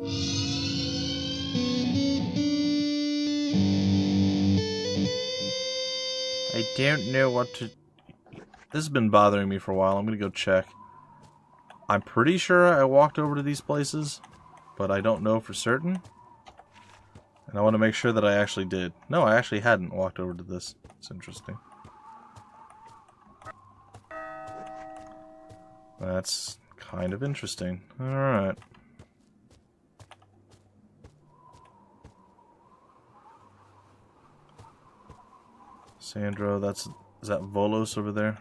I don't know what to... This has been bothering me for a while. I'm gonna go check. I'm pretty sure I walked over to these places, but I don't know for certain. And I want to make sure that I actually did. No, I actually hadn't walked over to this. It's interesting. That's kind of interesting. Alright. Sandro, is that Volos over there?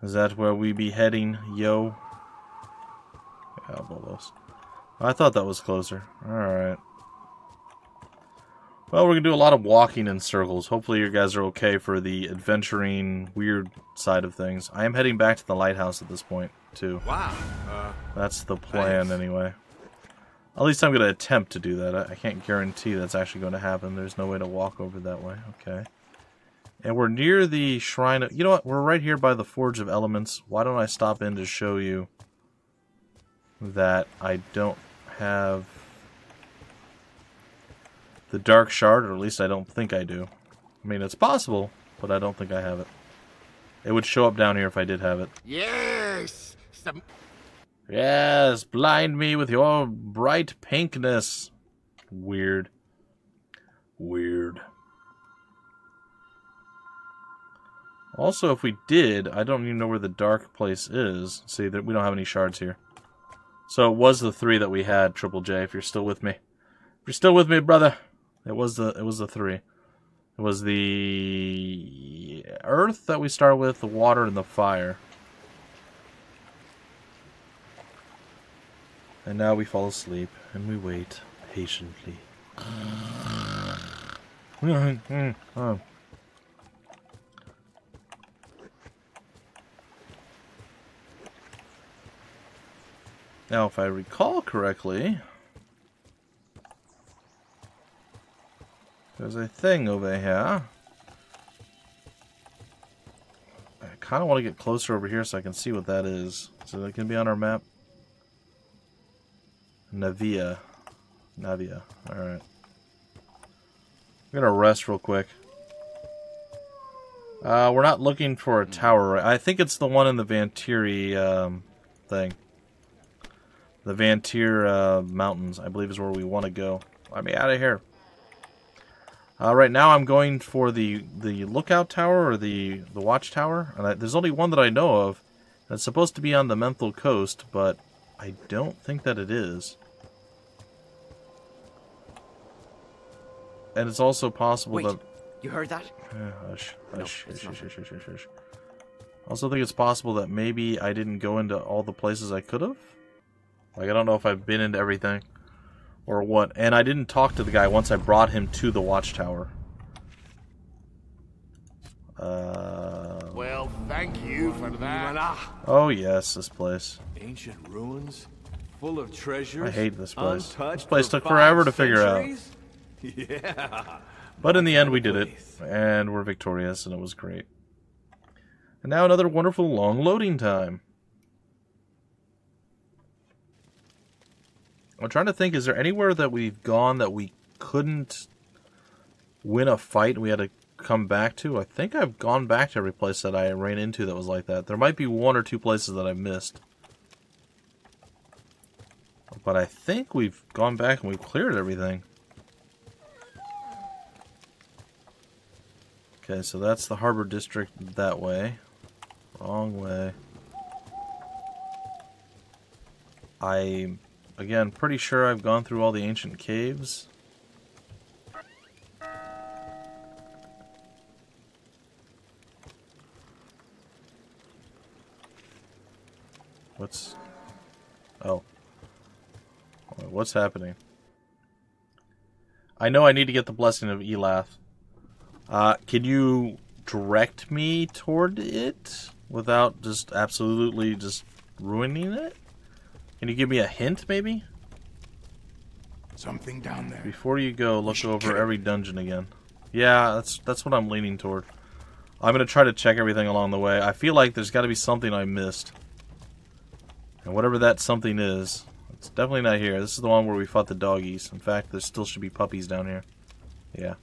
Is that where we be heading, yo? Yeah, Volos. I thought that was closer. Alright. Well, we're going to do a lot of walking in circles. Hopefully you guys are okay for the adventuring, weird side of things. I am heading back to the lighthouse at this point, too. Wow. That's the plan, anyway. At least I'm going to attempt to do that. I can't guarantee that's actually going to happen. There's no way to walk over that way. Okay. And we're near the Shrine of... You know what? We're right here by the Forge of Elements. Why don't I stop in to show you that I don't have the Dark Shard, or at least I don't think I do. I mean, it's possible, but I don't think I have it. It would show up down here if I did have it. Yes! Yes, blind me with your bright pinkness. Weird. Weird. Also, if we did, I don't even know where the dark place is. See, that we don't have any shards here. So it was the 3 that we had, Triple J, if you're still with me. If you're still with me, brother. It was the 3. It was the earth that we started with, the water, and the fire. And now we fall asleep, and we wait patiently. Oh. Now, if I recall correctly, there's a thing over here. I kind of want to get closer over here so I can see what that is. So that can be on our map. Navia. Alright. I'm gonna rest real quick. We're not looking for a tower, right? I think it's the one in the Vantiri thing. The Vantir Mountains, I believe, is where we want to go. Let me out of here. Right now I'm going for the lookout tower, or the watchtower. And there's only one that I know of. It's supposed to be on the Menthol coast, but I don't think that it is. And it's also possible that... You heard that? Hush. Also think it's possible that maybe I didn't go into all the places I could have. Like, I don't know if I've been into everything or what. And I didn't talk to the guy once I brought him to the watchtower. Well, thank you for that. Oh, yes, this place. Ancient ruins, full of treasures. I hate this place. This place took forever to figure out. Yeah. But in the end, we did it. And we're victorious, and it was great. And now another wonderful long loading time. I'm trying to think, is there anywhere that we've gone that we couldn't win a fight and we had to come back to? I think I've gone back to every place that I ran into that was like that. There might be 1 or 2 places that I missed. But I think we've gone back and we've cleared everything. Okay, so that's the Harbor District that way. Wrong way. I'm, again, pretty sure I've gone through all the ancient caves. What's... Oh. What's happening? I know I need to get the Blessing of Elath. Can you direct me toward it without just absolutely just ruining it? Can you give me a hint, maybe? Something down there. Before you go, look over every dungeon again. Yeah, that's what I'm leaning toward. I'm gonna try to check everything along the way. I feel like there's got to be something I missed, and whatever that something is, It's definitely not here. This is the one where we fought the doggies. In fact, there still should be puppies down here. Yeah.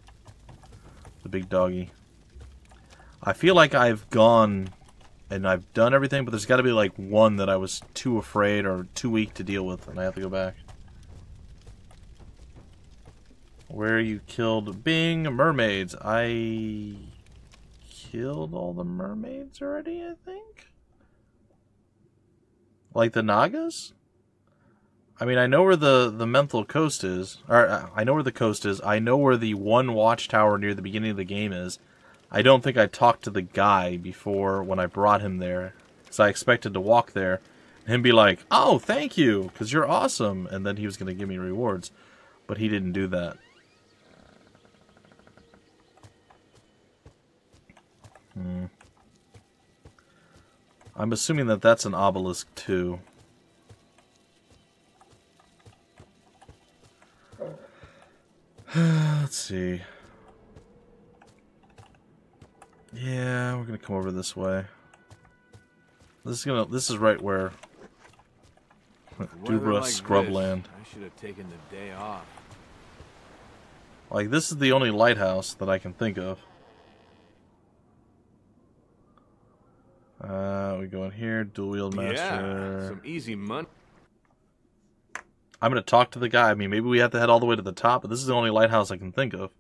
The big doggy. I feel like I've gone and I've done everything, but there's got to be like one that I was too afraid or too weak to deal with, and I have to go back. Where you killed Bing mermaids. I killed all the mermaids already, I think? Like the Nagas? I mean, I know where the mental coast is. Or, I know where the coast is. I know where the one watchtower near the beginning of the game is. I don't think I talked to the guy before when I brought him there. Because I expected to walk there and him be like, oh, thank you, because you're awesome. And then he was going to give me rewards. But he didn't do that. I'm assuming that that's an obelisk too. Let's see. Yeah, we're gonna come over this way. This is right where Dubra Scrubland. I should have taken the day off. Like, this is the only lighthouse that I can think of. We go in here, dual wield master. Yeah, some easy money. I'm gonna talk to the guy. I mean, maybe we have to head all the way to the top, but this is the only lighthouse I can think of.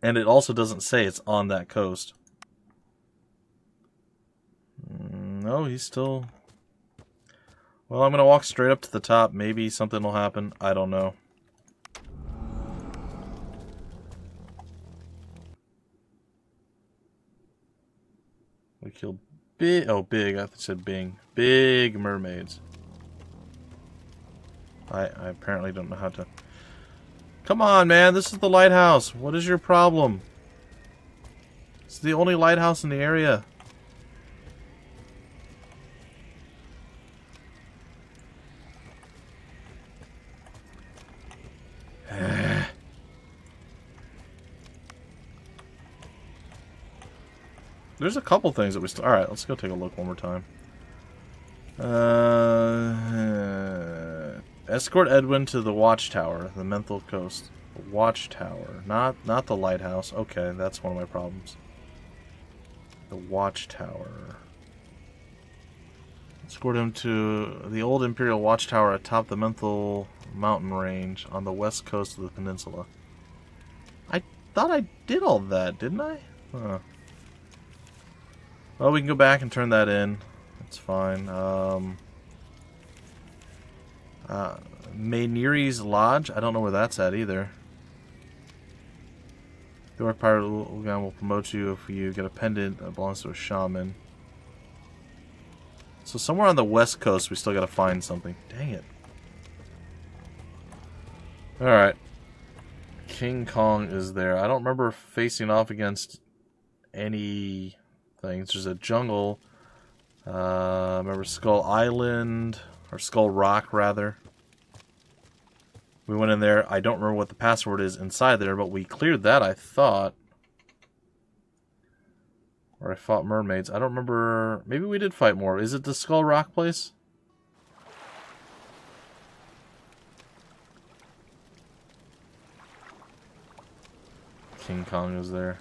And it also doesn't say it's on that coast. No, he's still... Well, I'm gonna walk straight up to the top. Maybe something will happen. I don't know. We killed big... Oh, big. I said Bing. Big mermaids. I apparently don't know how to... Come on, man. This is the lighthouse. What is your problem? It's the only lighthouse in the area. There's a couple things that we still... Alright, let's go take a look one more time. Escort Edwin to the watchtower, the mental coast. The watchtower, not the lighthouse. Okay, that's one of my problems. The watchtower. Escort him to the old Imperial watchtower atop the mental mountain range on the west coast of the peninsula. I thought I did all that, didn't I? Huh. Well, we can go back and turn that in. It's fine. Mayniri's Lodge. I don't know where that's at either. The Orc Pirate Ulgan will promote you if you get a pendant that belongs to a shaman. So somewhere on the west coast we still gotta find something. Dang it. Alright. King Kong is there. I don't remember facing off against any things. There's a jungle. Remember Skull Island, or Skull Rock rather. We went in there. I don't remember what the password is inside there, but we cleared that, I thought. Or I fought mermaids. I don't remember. Maybe we did fight more. Is it the Skull Rock place? King Kong is there.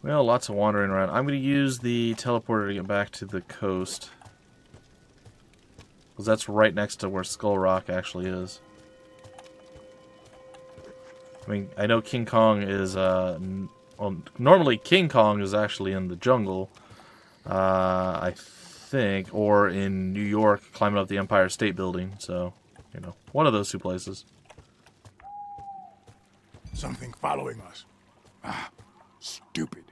Well, lots of wandering around. I'm going to use the teleporter to get back to the coast. Because that's right next to where Skull Rock actually is. I mean, I know King Kong is... well, normally King Kong is actually in the jungle. I think. Or in New York, climbing up the Empire State Building. So, you know, one of those two places. Something following us. Ah, stupid.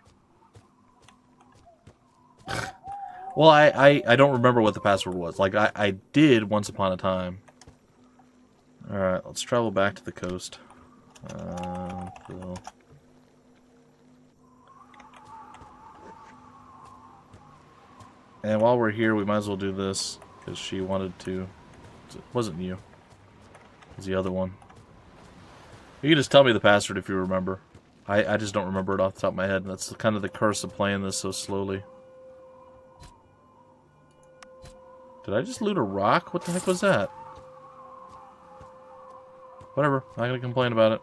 Well, I don't remember what the password was. Like, I did once upon a time. Alright, let's travel back to the coast. And while we're here, we might as well do this, because she wanted to It wasn't you. It was the other one. You can just tell me the password if you remember. I just don't remember it off the top of my head. That's kind of the curse of playing this so slowly. Did I just loot a rock? What the heck was that? Whatever. Not gonna complain about it.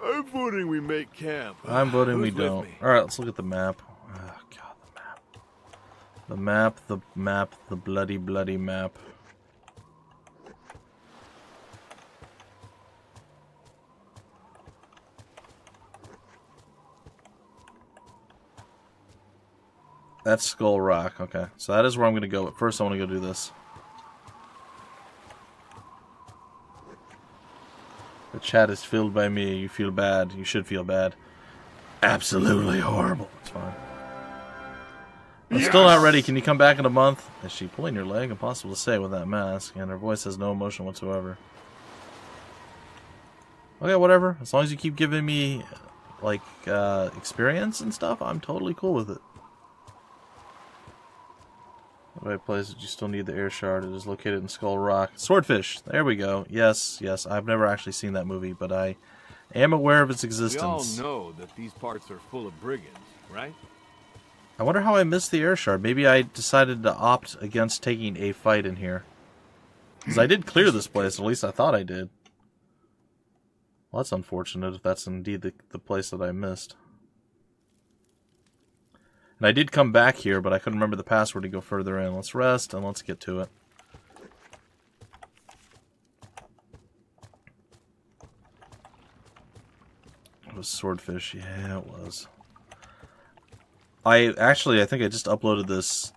I'm voting we make camp. I'm voting we Who's with don't. me? Alright, let's look at the map. Oh, God, the map. The map, the map, the bloody, bloody map. That's Skull Rock. Okay, so that is where I'm going to go. But first, I want to go do this. The chat is filled by me. You feel bad. You should feel bad. Absolutely horrible. It's fine. I'm still not ready. Can you come back in a month? Is she pulling your leg? Impossible to say with that mask. And her voice has no emotion whatsoever. Okay, whatever. As long as you keep giving me, like, experience and stuff, I'm totally cool with it. Right place, but you still need the air shard. It is located in Skull Rock. Swordfish! There we go. Yes, yes. I've never actually seen that movie, but I am aware of its existence. We all know that these parts are full of brigands, right? I wonder how I missed the air shard. Maybe I decided to opt against taking a fight in here. Because I did clear this place, at least I thought I did. Well, that's unfortunate if that's indeed the place that I missed. And I did come back here, but I couldn't remember the password to go further in. Let's rest, and let's get to it. It was Swordfish. Yeah, it was. I think I just uploaded this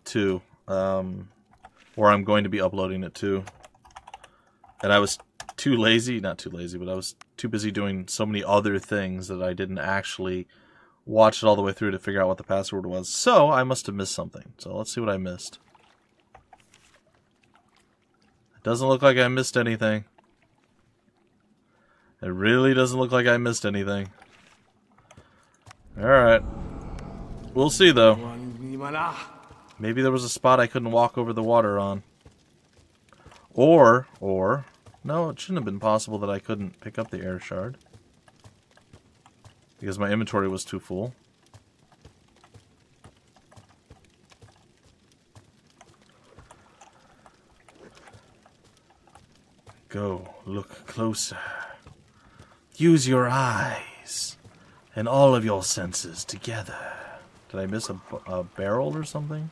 too. Or I'm going to be uploading it too. And I was too lazy. Not too lazy, but I was too busy doing so many other things that I didn't actually watch it all the way through to figure out what the password was. So, I must have missed something. So, let's see what I missed. It doesn't look like I missed anything. It really doesn't look like I missed anything. Alright. We'll see, though. Maybe there was a spot I couldn't walk over the water on. Or, no, it shouldn't have been possible that I couldn't pick up the air shard. Because my inventory was too full. Go, look closer. Use your eyes and all of your senses together. Did I miss a barrel or something?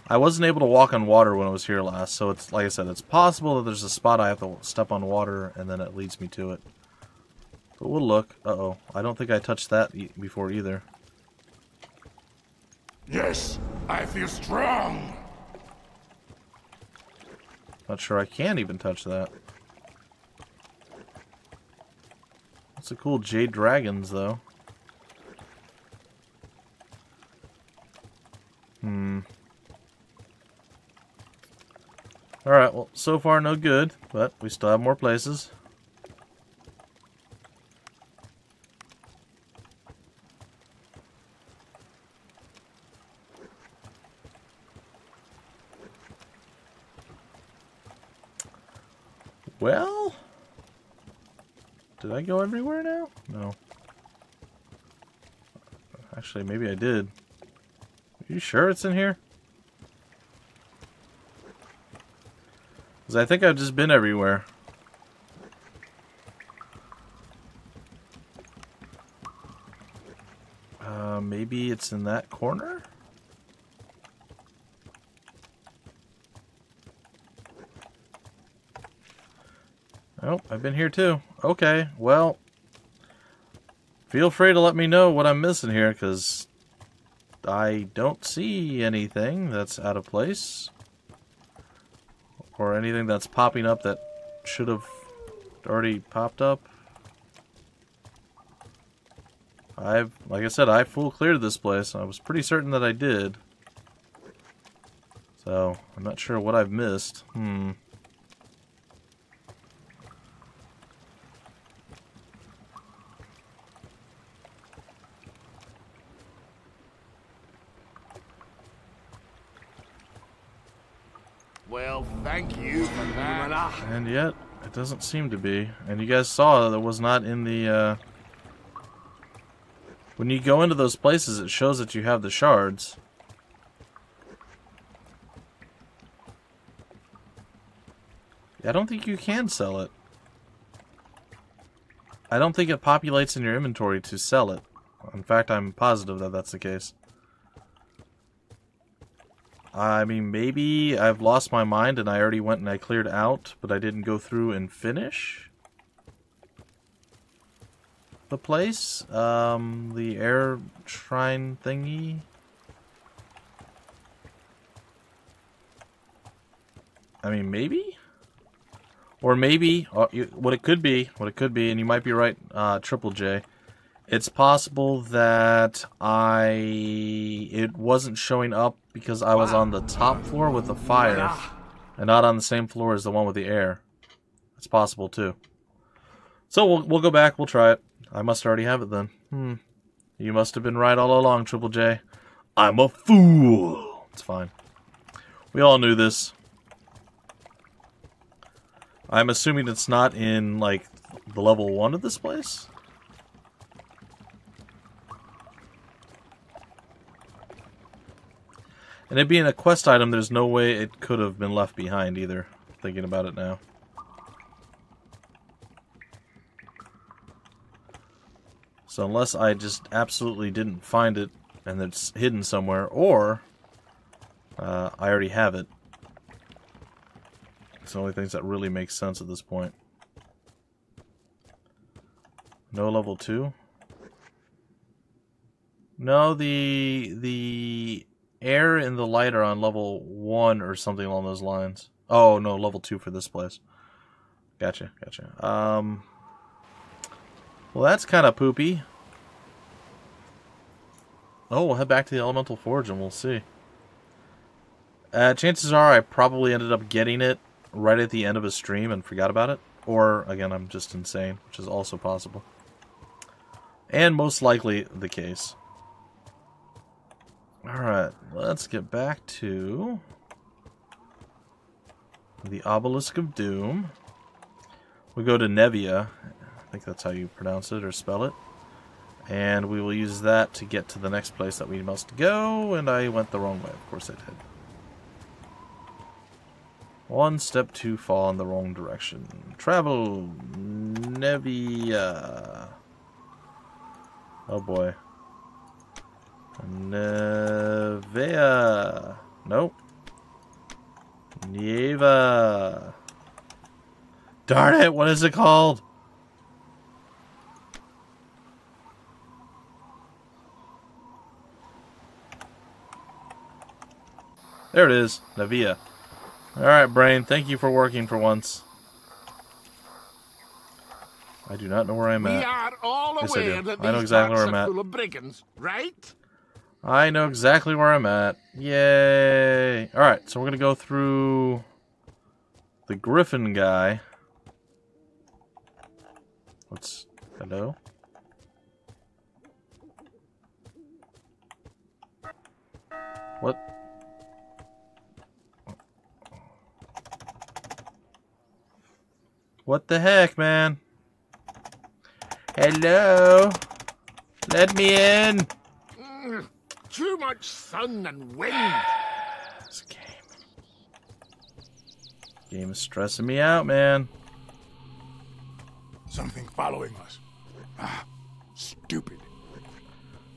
I wasn't able to walk on water when I was here last, so it's like I said, it's possible that there's a spot I have to step on water and then it leads me to it. But we'll look. Uh-oh. I don't think I touched that before either. Yes, I feel strong. Not sure I can even touch that. That's a cool Jade Dragons, though. Alright, well, so far no good, but we still have more places. Well, did I go everywhere now? No. Actually, maybe I did. Are you sure it's in here? Because I think I've just been everywhere. Maybe it's in that corner? Oh, I've been here too. Okay, well, feel free to let me know what I'm missing here, because I don't see anything that's out of place. Or anything that's popping up that should have already popped up. Like I said, I full cleared this place. I was pretty certain that I did. So, I'm not sure what I've missed. Well, thank you for that. And yet, it doesn't seem to be. And you guys saw that it was not in the, when you go into those places, it shows that you have the shards. I don't think you can sell it. I don't think it populates in your inventory to sell it. In fact, I'm positive that that's the case. I mean, maybe I've lost my mind and I already went and I cleared out, but I didn't go through and finish the place. The air shrine thingy. I mean, maybe? Or maybe, what it could be, and you might be right, Triple J, it's possible that it wasn't showing up because I was on the top floor with the fire and not on the same floor as the one with the air. It's possible too. So we'll go back, we'll try it. I must already have it then. You must have been right all along, Triple J. I'm a fool. It's fine. We all knew this. I'm assuming it's not in, like, the level 1 of this place? And it being a quest item, there's no way it could have been left behind either. Thinking about it now. So unless I just absolutely didn't find it and it's hidden somewhere, or I already have it. It's the only things that really make sense at this point. No level 2? No, the air and the light are on level 1 or something along those lines. Oh, no, level 2 for this place. Gotcha. Well, that's kind of poopy. Oh, we'll head back to the Elemental Forge and we'll see. Chances are I probably ended up getting it right at the end of a stream and forgot about it. Or, again, I'm just insane, which is also possible. And most likely the case. Alright, let's get back to the Obelisk of Doom. We go to Nevia. I think that's how you pronounce it or spell it. And we will use that to get to the next place that we must go. And I went the wrong way. Of course I did. One step too far in the wrong direction. Travel Nevia. Oh boy. Nevea. Nope. Nieva. Darn it, what is it called? There it is. Nevia. Alright, brain. Thank you for working for once. I do not know where I'm at. We are all Yes, I aware do. that I know these exactly where parts I'm are at. full of brigands, right? I know exactly where I'm at. Yay! Alright, so we're gonna go through the Griffin guy. What's... hello? What? What the heck, man? Hello? Let me in! Too much sun and wind. This game is stressing me out, man. Something following us. Stupid.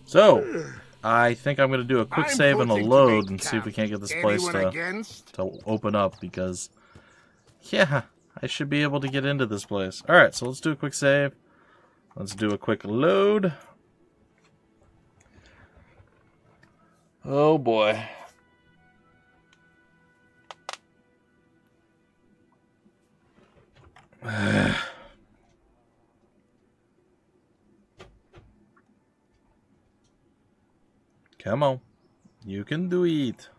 So, I think I'm going to do a quick I'm save and a voting to load make and see if we can't get this camp. place Anyone against? to open up, because, yeah, I should be able to get into this place. Alright, so let's do a quick save. Let's do a quick load. Oh boy. Come on. You can do it.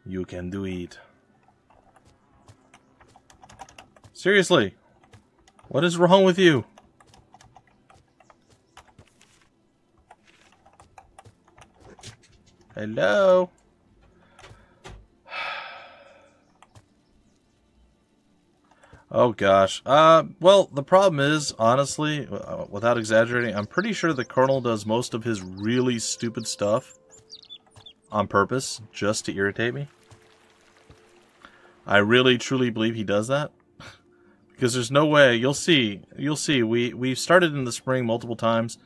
You can do it. Seriously. What is wrong with you? Hello? Oh gosh. Well, the problem is, honestly, without exaggerating, I'm pretty sure the Colonel does most of his really stupid stuff on purpose, just to irritate me. I really, truly believe he does that. Because there's no way, you'll see, we've started in the spring multiple times.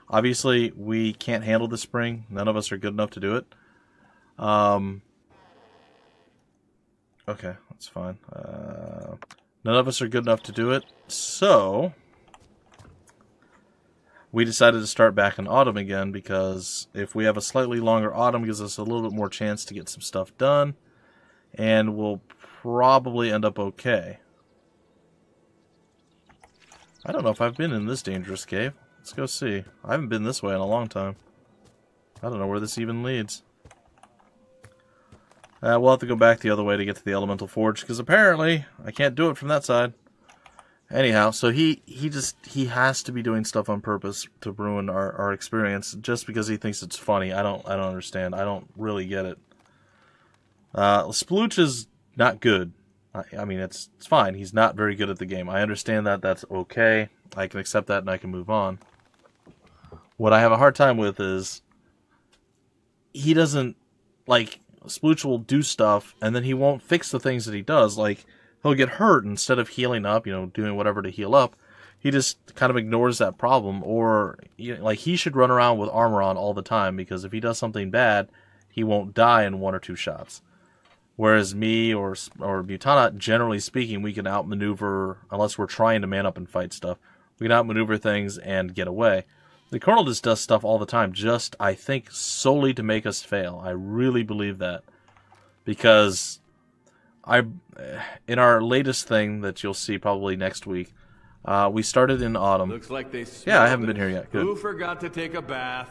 Obviously, we can't handle the spring. None of us are good enough to do it. Okay, that's fine. None of us are good enough to do it, so we decided to start back in autumn again, because if we have a slightly longer autumn, it gives us a little bit more chance to get some stuff done, and we'll probably end up okay. I don't know if I've been in this dangerous cave. Let's go see. I haven't been this way in a long time. I don't know where this even leads. We'll have to go back the other way to get to the Elemental Forge, because apparently I can't do it from that side. Anyhow, so he has to be doing stuff on purpose to ruin our experience just because he thinks it's funny. I don't understand. I don't really get it. Splooch is not good. I mean, it's fine. He's not very good at the game. I understand that. That's okay. I can accept that and I can move on. What I have a hard time with is he doesn't, like, Splooch will do stuff, and then he won't fix the things that he does. Like, he'll get hurt instead of healing up, you know, doing whatever to heal up. He just kind of ignores that problem, or, you know, like, he should run around with armor on all the time, because if he does something bad, he won't die in 1 or 2 shots. Whereas me or Mutana, generally speaking, we can outmaneuver, unless we're trying to man up and fight stuff, we can outmaneuver things and get away. The Colonel just does stuff all the time, just, I think, solely to make us fail. I really believe that. Because in our latest thing that you'll see probably next week, we started in autumn. Looks like they Yeah, I haven't been here yet. Good. Who forgot to take a bath?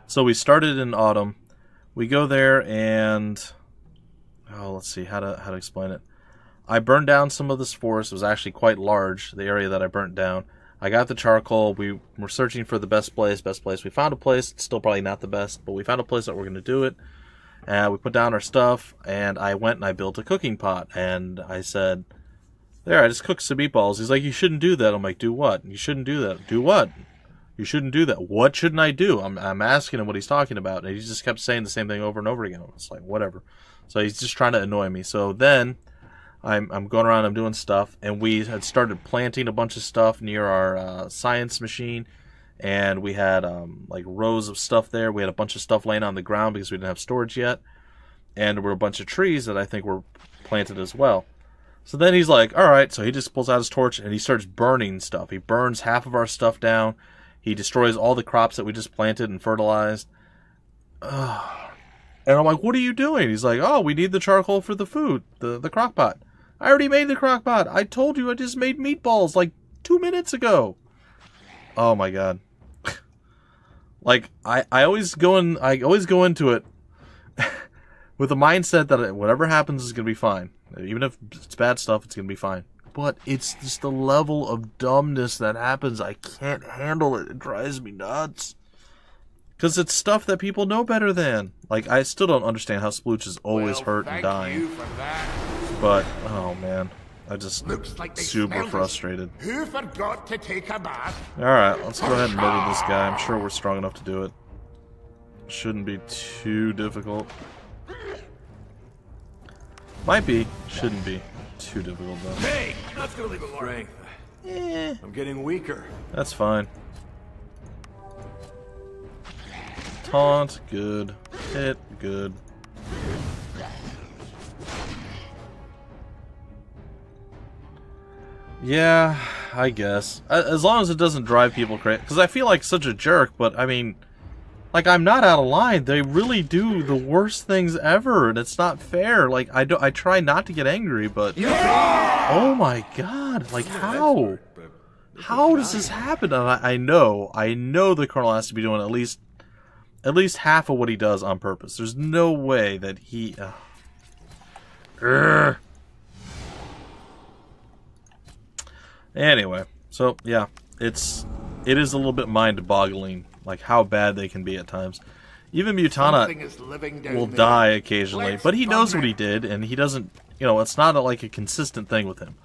So we started in autumn. We go there and... Oh, let's see how to explain it. I burned down some of this forest. It was actually quite large, the area that I burnt down. I got the charcoal. We were searching for the best place. We found a place. It's still probably not the best, but we found a place that we're going to do it. We put down our stuff, and I went and I built a cooking pot. And I said, there, I just cooked some meatballs. He's like, you shouldn't do that. I'm like, do what? You shouldn't do that. Do what? You shouldn't do that. What shouldn't I do? I'm asking him what he's talking about, and he just kept saying the same thing over and over again. It's like, whatever. So he's just trying to annoy me. So then I'm going around, I'm doing stuff, and we had started planting a bunch of stuff near our science machine, and we had like rows of stuff there. We had a bunch of stuff laying on the ground because we didn't have storage yet, and there were a bunch of trees that I think were planted as well. So then he's like, all right, so he just pulls out his torch and he starts burning stuff. He burns half of our stuff down. He destroys all the crops that we just planted and fertilized. And I'm like, what are you doing? He's like, oh, we need the charcoal for the food, the crock pot. I already made the crock pot. I told you I just made meatballs like 2 minutes ago. Oh my god. Like, I always go into it with the mindset that whatever happens is going to be fine. Even if it's bad stuff, it's going to be fine. But it's just the level of dumbness that happens. I can't handle it. It drives me nuts. Because it's stuff that people know better than. Like, I still don't understand how Splooch is always hurt and dying. But, oh man. I just like super frustrated. Who forgot to take a bath? Alright, let's go ahead and murder this guy. I'm sure we're strong enough to do it. Shouldn't be too difficult. Might be. Shouldn't be too difficult though. Hey, that's gonna leave a strength. I'm getting weaker. That's fine. Taunt, good. Hit, good. Yeah, I guess. As long as it doesn't drive people crazy. Because I feel like such a jerk, but I mean, like, I'm not out of line. They really do the worst things ever, and it's not fair. Like, I try not to get angry, but... Oh my god, like, how? How does this happen? And I know the Colonel has to be doing at least half of what he does on purpose. There's no way that he... Anyway, so yeah, it is a little bit mind-boggling, like how bad they can be at times. Even Mutana will die occasionally, but he knows what he did, and he doesn't, you know, it's not like a consistent thing with him.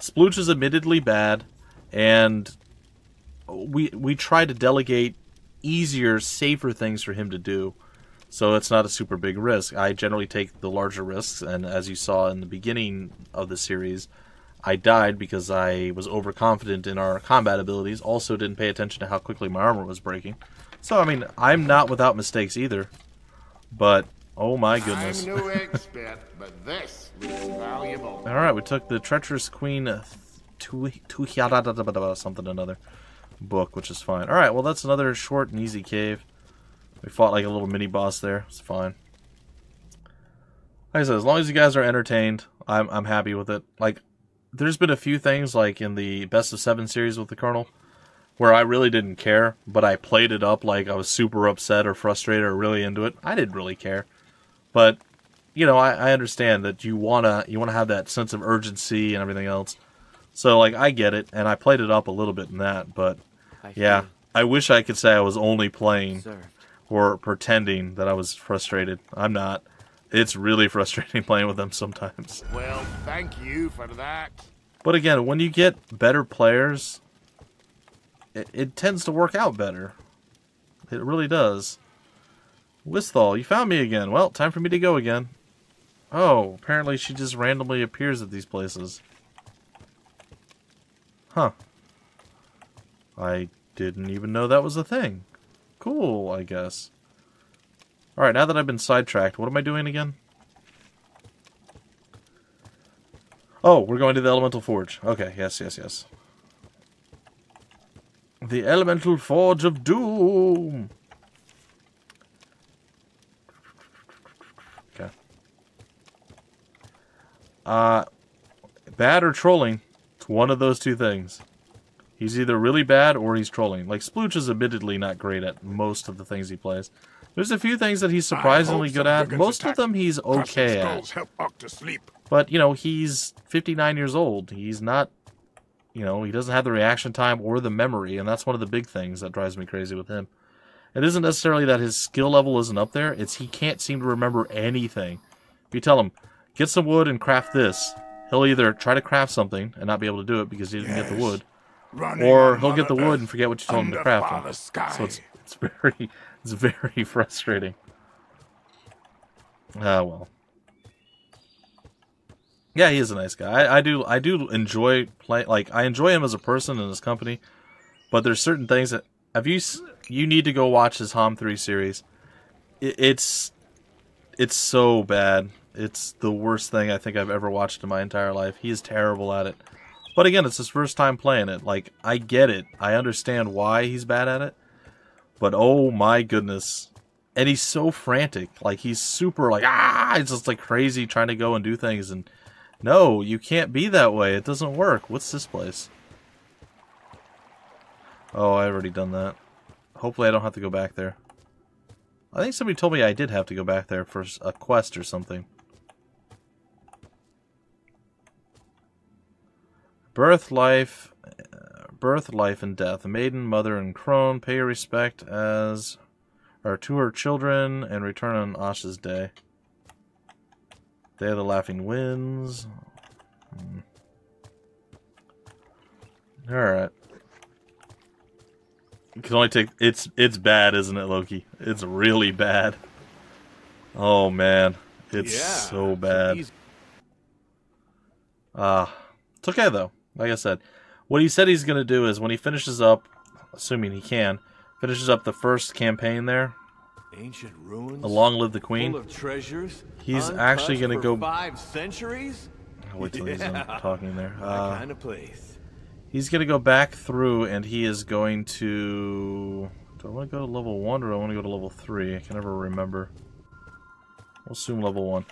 Splooch is admittedly bad, and we try to delegate easier, safer things for him to do, so it's not a super big risk. I generally take the larger risks, and as you saw in the beginning of the series, I died because I was overconfident in our combat abilities, also didn't pay attention to how quickly my armor was breaking. So, I mean, I'm not without mistakes either, but, oh my goodness. I'm no expert, but this looks valuable. Alright, we took the Treacherous Queen something another book, which is fine. Alright, well that's another short and easy cave. We fought like a little mini boss there. It's fine. Like I said, as long as you guys are entertained, I'm happy with it. Like, there's been a few things like in the Best of 7 series with the Colonel where I really didn't care, but I played it up like I was super upset or frustrated or really into it. I didn't really care. But, you know, I understand that you wanna have that sense of urgency and everything else. So, like, I get it, and I played it up a little bit in that, but, yeah, I wish I could say I was only playing or pretending that I was frustrated. I'm not. It's really frustrating playing with them sometimes. Well, thank you for that. But again, when you get better players, it tends to work out better. It really does. Whisthall, you found me again. Well, time for me to go again. Oh, apparently she just randomly appears at these places. Huh. I didn't even know that was a thing. Cool, I guess. Alright, now that I've been sidetracked, what am I doing again? Oh, we're going to the Elemental Forge. Okay, yes. The Elemental Forge of Doom! Okay. Bad or trolling? It's one of those two things. He's either really bad or he's trolling. Like, Splooch is admittedly not great at most of the things he plays. There's a few things that he's surprisingly good at. Most of them he's okay at. But, you know, he's 59 years old. He's not, you know, he doesn't have the reaction time or the memory, and that's one of the big things that drives me crazy with him. It isn't necessarily that his skill level isn't up there, it's he can't seem to remember anything. If you tell him, get some wood and craft this, he'll either try to craft something and not be able to do it because he didn't get the wood, or he'll get the wood and forget what you told him to craft. So it's very frustrating. Ah, well. Yeah, he is a nice guy. I do enjoy play. Like, I enjoy him as a person and his company, but there's certain things that you need to go watch his HOM 3 series. It's so bad. It's the worst thing I think I've ever watched in my entire life. He is terrible at it. But again, it's his first time playing it. Like, I get it. I understand why he's bad at it. But oh my goodness. And he's so frantic. Like, he's super like, he's just like crazy trying to go and do things. And no, you can't be that way. It doesn't work. What's this place? Oh, I've already done that. Hopefully I don't have to go back there. I think somebody told me I did have to go back there for a quest or something. Birth, life, and death. A maiden, mother, and crone pay respect to her children and return on Asha's day. Day of the Laughing Winds. Alright. It can only take... It's bad, isn't it, Loki? It's really bad. Oh, man. It's so bad. It's okay, though. Like I said, what he said he's going to do is when he finishes up, assuming he can, finishes up the first campaign there, ancient ruins, Long Live the Queen, full of treasures, he's actually going to go... 5 centuries? I'll wait till he's done talking there. My kind of place. He's going to go back through and he is going to... Do I want to go to level 1 or do I want to go to level 3? I can never remember. We'll assume level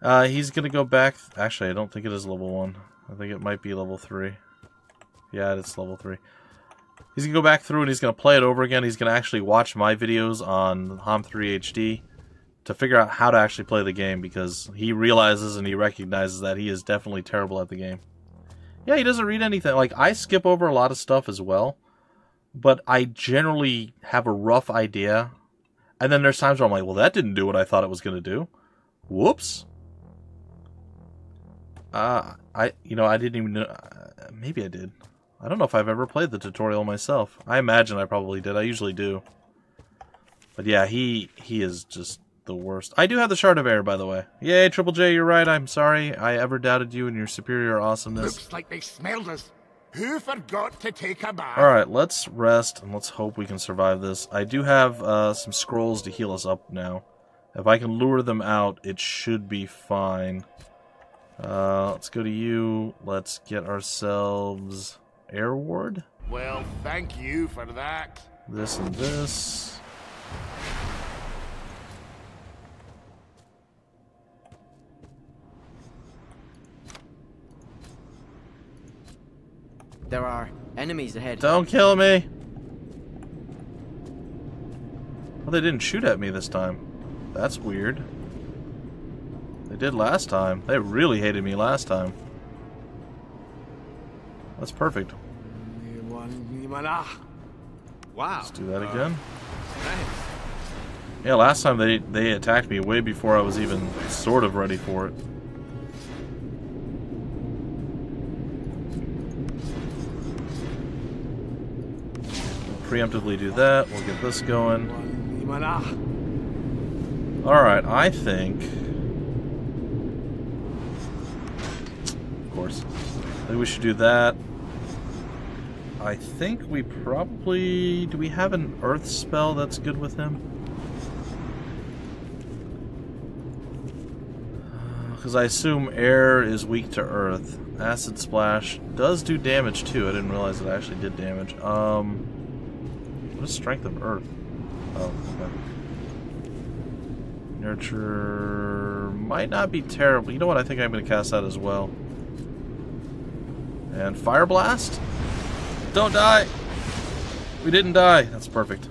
1. He's going to go back... Actually, I don't think it is level 1. I think it might be level 3. Yeah, it's level 3. He's going to go back through and he's going to play it over again. He's going to actually watch my videos on HOM 3 HD to figure out how to actually play the game because he realizes and he recognizes that he is definitely terrible at the game. Yeah, he doesn't read anything. Like, I skip over a lot of stuff as well, but I generally have a rough idea. And then there's times where I'm like, well, that didn't do what I thought it was going to do. Whoops. I didn't even know. Maybe I did. I don't know if I've ever played the tutorial myself. I imagine I probably did. I usually do. But yeah, he is just the worst. I do have the Shard of Air, by the way. Yay, Triple J, you're right. I'm sorry I ever doubted you and your superior awesomeness. Looks like they smelled us. Who forgot to take a bath? Alright, let's rest and let's hope we can survive this. I do have some scrolls to heal us up now. If I can lure them out, it should be fine. Let's go to you. Let's get ourselves Air Ward. Well, thank you for that. This and this. There are enemies ahead. Don't kill me! Well, they didn't shoot at me this time. That's weird. They did last time. They really hated me last time. That's perfect. Wow. Let's do that again. Yeah, last time they attacked me way before I was even sort of ready for it. Preemptively do that. We'll get this going. Alright, I think... Of course. I think we should do that. I think we probably... Do we have an earth spell that's good with him? Because I assume air is weak to earth. Acid Splash does do damage too. I didn't realize it actually did damage. What is Strength of Earth? Oh, okay. Nurture might not be terrible. You know what? I think I'm going to cast that as well. And Fire Blast? Don't die! We didn't die. That's perfect.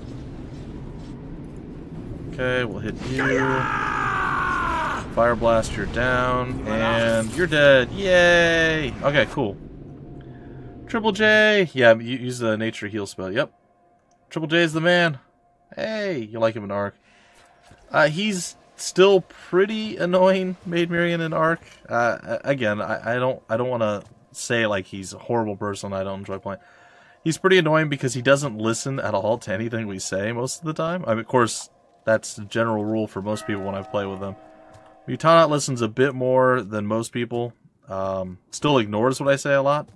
Okay, we'll hit you. Fire Blast, you're down. And you're dead. Yay! Okay, cool. Triple J! Yeah, you use the Nature Heal spell. Yep. Triple J is the man. Hey, you like him in Ark. He's still pretty annoying, Maid Marian in Ark. Again, I don't want to say like he's a horrible person. I don't enjoy playing. He's pretty annoying because he doesn't listen at all to anything we say most of the time. I mean, of course, that's the general rule for most people when I play with them. Mutanot listens a bit more than most people. Still ignores what I say a lot,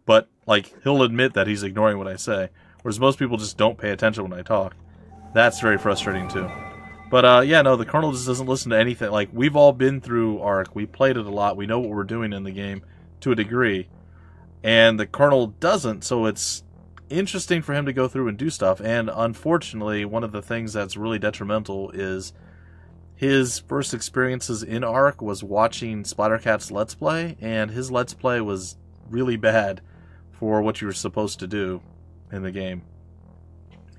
but like he'll admit that he's ignoring what I say. Whereas most people just don't pay attention when I talk. That's very frustrating too. But yeah, no, the Colonel just doesn't listen to anything. Like, we've all been through Ark. We played it a lot. We know what we're doing in the game to a degree. And the Colonel doesn't, so it's interesting for him to go through and do stuff. And unfortunately, one of the things that's really detrimental is his first experiences in Ark was watching Splattercat's Let's Play. And his Let's Play was really bad for what you were supposed to do in the game.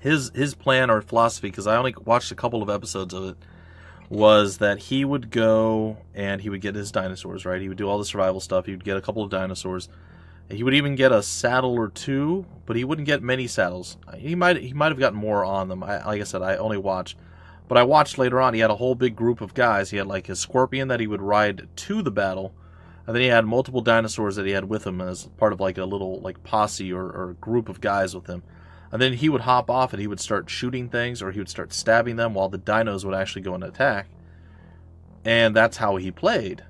His plan or philosophy, because I only watched a couple of episodes of it, was that he would go and he would get his dinosaurs, right? He would do all the survival stuff. He would get a couple of dinosaurs. He would even get a saddle or two, but he wouldn't get many saddles. He might have gotten more on them. Like I said, I only watched. But I watched later on, he had a whole big group of guys. He had like his scorpion that he would ride to the battle. And then he had multiple dinosaurs that he had with him as part of like a little like posse or group of guys with him. And then he would hop off and he would start shooting things or he would start stabbing them while the dinos would actually go and attack. And that's how he played.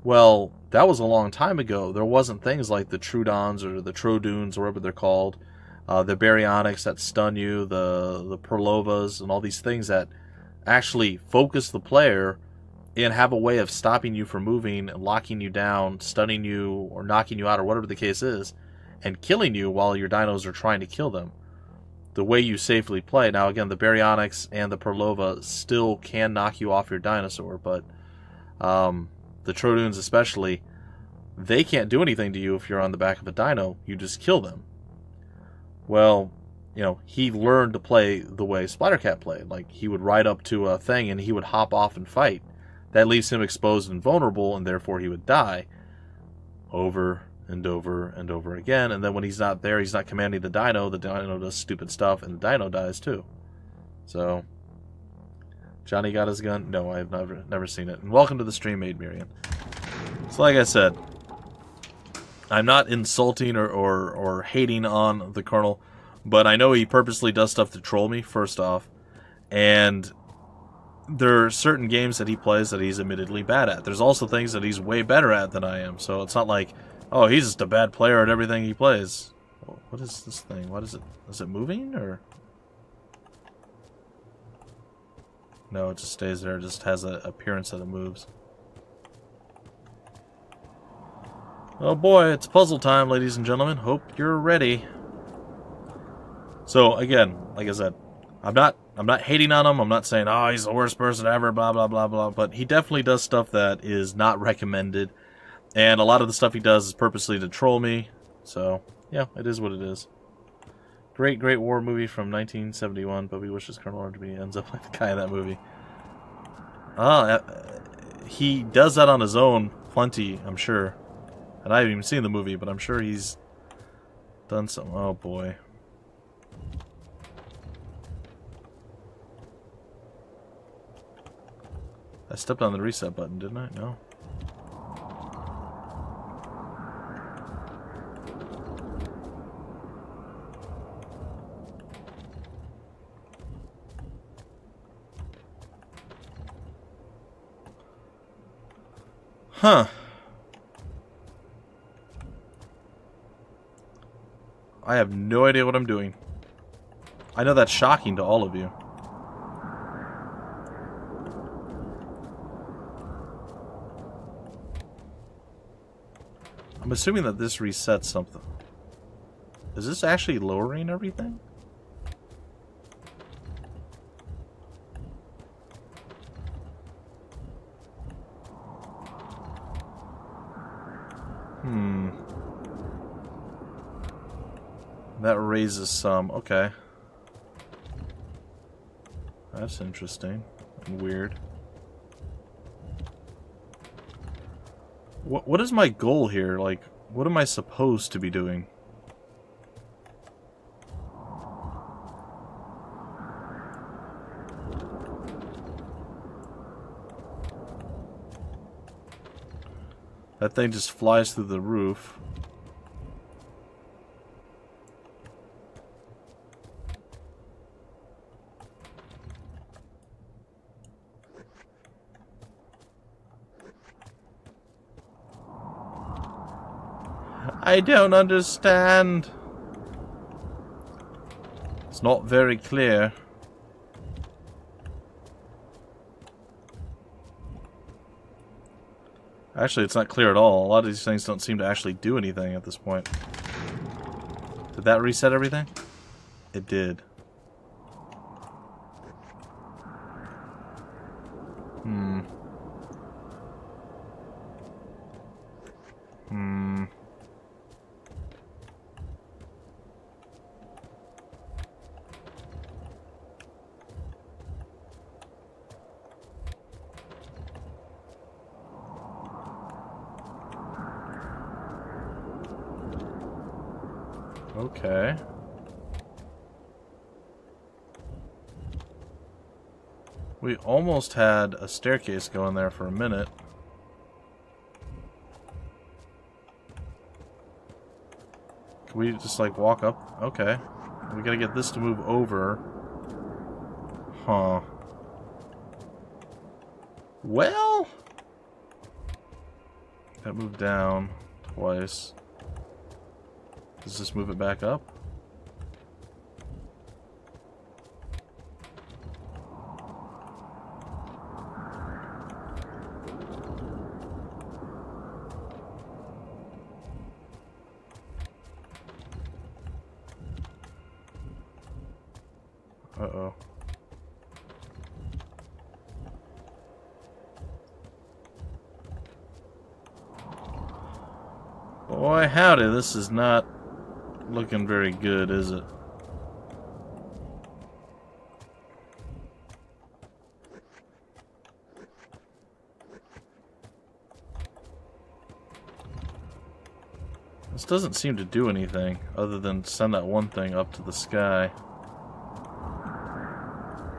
Well, that was a long time ago. There wasn't things like the Trudons or the Trodunes or whatever they're called. The Baryonyx that stun you, the Perlovas, and all these things that actually focus the player and have a way of stopping you from moving, locking you down, stunning you, or knocking you out, or whatever the case is, and killing you while your dinos are trying to kill them. The way you safely play. Now, again, the Baryonyx and the Perlova still can knock you off your dinosaur, but the Trodunes especially, they can't do anything to you if you're on the back of a dino. You just kill them. Well, you know, he learned to play the way Splattercat played. Like, he would ride up to a thing and he would hop off and fight. That leaves him exposed and vulnerable, and therefore he would die over and over and over again. And then when he's not there, he's not commanding the dino does stupid stuff, and the dino dies too. So, Johnny got his gun? No, I have never seen it. And welcome to the stream, Maid Marian. So like I said, I'm not insulting or hating on the Colonel, but I know he purposely does stuff to troll me, first off. And there are certain games that he plays that he's admittedly bad at. There's also things that he's way better at than I am. So it's not like, oh, he's just a bad player at everything he plays. What is this thing? What is it? Is it moving, or? No, it just stays there. It just has an appearance that it moves. Oh boy, it's puzzle time, ladies and gentlemen. Hope you're ready. So again, like I said, I'm not hating on him. I'm not saying, oh, he's the worst person ever, blah, blah, blah, blah. But he definitely does stuff that is not recommended. And a lot of the stuff he does is purposely to troll me. So, yeah, it is what it is. Great, great war movie from 1971. But we wishes Colonel Orange ends up like the guy in that movie. He does that on his own plenty, I'm sure. And I haven't even seen the movie, but I'm sure he's done some. Oh, boy. I stepped on the reset button, didn't I? No. Huh. I have no idea what I'm doing. I know that's shocking to all of you. I'm assuming that this resets something. Is this actually lowering everything? That raises some. Okay. That's interesting and weird. What is my goal here? Like, what am I supposed to be doing? That thing just flies through the roof. I don't understand. It's not very clear. Actually, it's not clear at all. A lot of these things don't seem to actually do anything at this point. Did that reset everything? It did. Okay. We almost had a staircase going there for a minute. Can we just like walk up? Okay. We gotta get this to move over. Huh. Well, that moved down twice. Does this move it back up? Uh-oh. Boy, howdy, this is not looking very good, is it? This doesn't seem to do anything other than send that one thing up to the sky.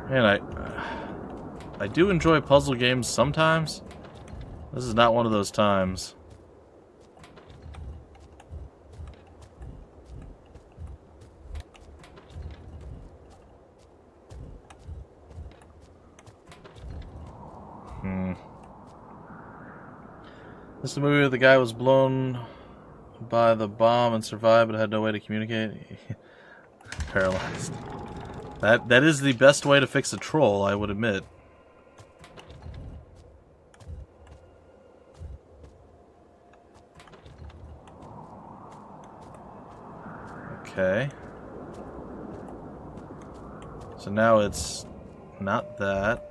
Man, I do enjoy puzzle games sometimes. This is not one of those times. This is the movie where the guy was blown by the bomb and survived but had no way to communicate. Paralyzed. That is the best way to fix a troll, I would admit. Okay. So now it's not that.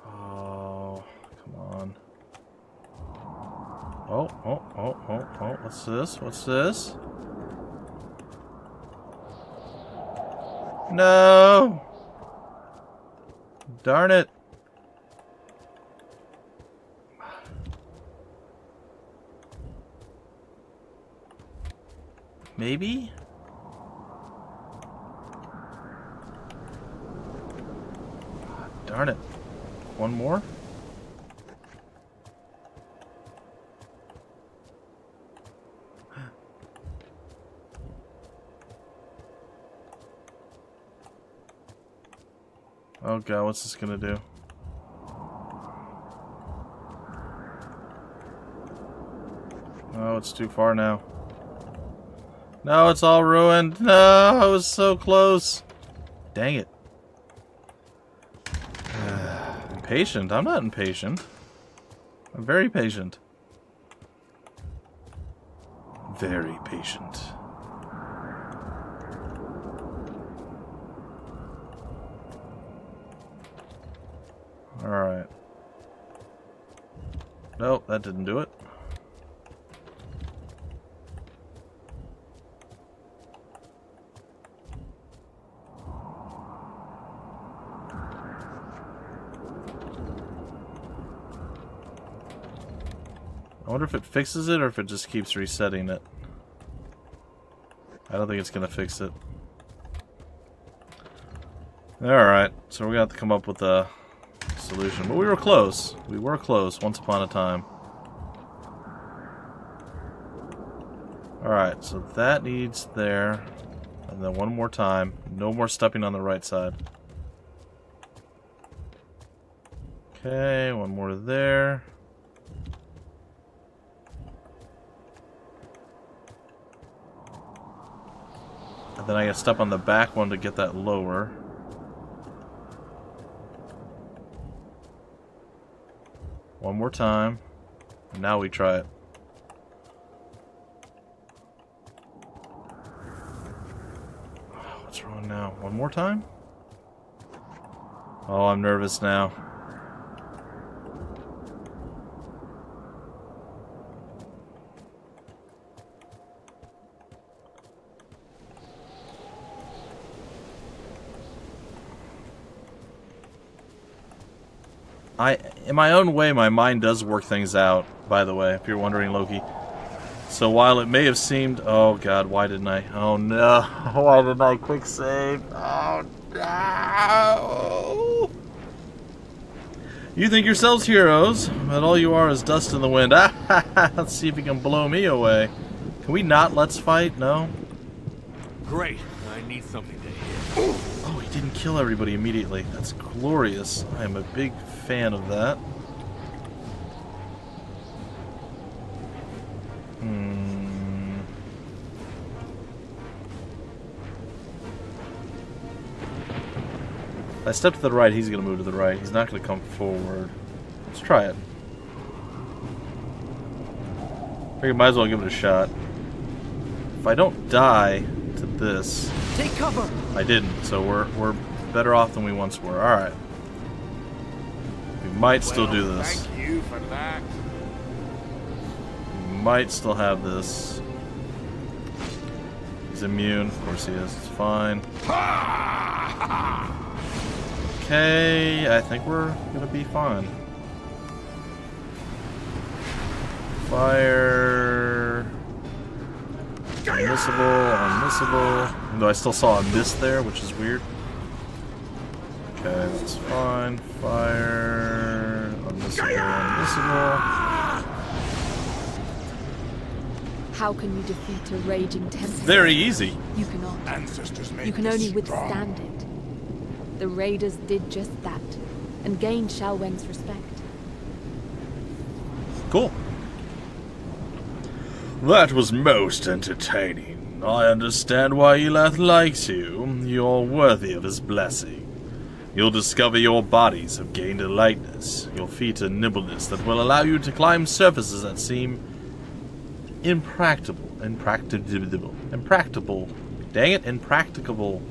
Oh, come on. Oh, what's this? What's this? No! Darn it. Maybe? Darn it. One more? Oh god, what's this gonna do? Oh, it's too far now. No, it's all ruined. No, I was so close. Dang it. Impatient? I'm not impatient. I'm very patient. Very patient. Alright. Nope, that didn't do it. I wonder if it fixes it or if it just keeps resetting it. I don't think it's gonna fix it. Alright, so we're gonna have to come up with a solution. But we were close. We were close once upon a time. Alright, so that needs there. And then one more time. No more stepping on the right side. Okay, one more there. And then I gotta step on the back one to get that lower. One more time. And now we try it. What's wrong now? One more time? Oh, I'm nervous now. In my own way, my mind does work things out, by the way, if you're wondering, Loki. So while it may have seemed... Oh, God, why didn't I... Oh, no. Why didn't I quick save? Oh, no. You think yourselves heroes, but all you are is dust in the wind. Let's see if you can blow me away. Can we not let's fight? No? Great. I need something to hit. Oh, he didn't kill everybody immediately. That's glorious. I am a big fan of that. If I step to the right, he's going to move to the right. He's not going to come forward. Let's try it. I think I might as well give it a shot. If I don't die to this... Take cover! I didn't, so we're better off than we once were. Alright. We might still do this. Thank you for that. We might still have this. He's immune. Of course he is. It's fine. Okay, I think we're gonna be fine. Fire. Unmissable, unmissable. Though I still saw a miss there, which is weird. Okay, that's fine. Fire. Unmissable, unmissable. How can you defeat a raging tempest? Very easy. You cannot. Ancestors made You can this only strong. withstand it. The raiders did just that, and gained Shalwen's respect. Cool. That was most entertaining. I understand why Elath likes you. You're worthy of his blessing. You'll discover your bodies have gained a lightness, your feet a nimbleness that will allow you to climb surfaces that seem impracticable. Impracticable. Dang it, impracticable.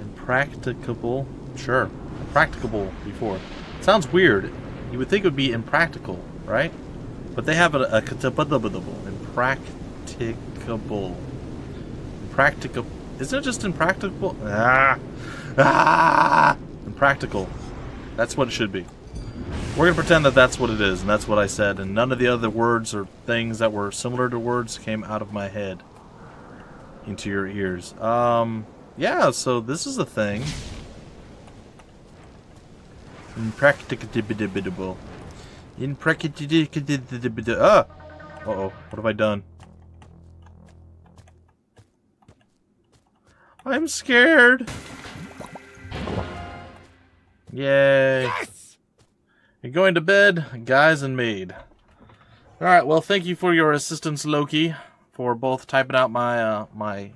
Impracticable. Sure. Impracticable before. Sounds weird. You would think it would be impractical, right? But they have a impracticable. Impracticable. Isn't it just impracticable? Impractical. That's what it should be. We're going to pretend that that's what it is, and that's what I said, and none of the other words or things that were similar to words came out of my head into your ears. Yeah, so this is a thing. Impracticable. Uh-oh, what have I done? I'm scared. Yay. Yes! You're going to bed, guys and maid. Alright, well, thank you for your assistance, Loki, for both typing out my my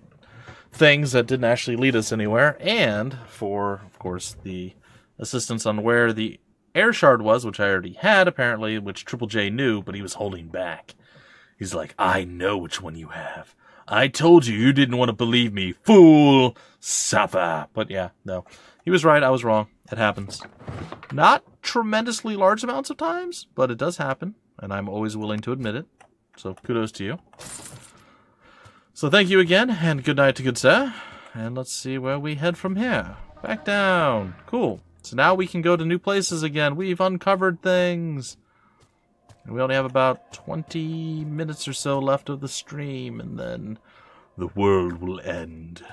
things that didn't actually lead us anywhere, and for, of course, the assistance on where the air shard was, which I already had, apparently, which Triple J knew, but he was holding back. He's like, I know which one you have. I told you didn't want to believe me, fool! Suffer! But yeah, no. He was right, I was wrong. It happens. Not tremendously large amounts of times, but it does happen, and I'm always willing to admit it. So kudos to you. So thank you again, and good night to good sir. And let's see where we head from here. Back down. Cool. So now we can go to new places again. We've uncovered things. And we only have about 20 minutes or so left of the stream, and then the world will end.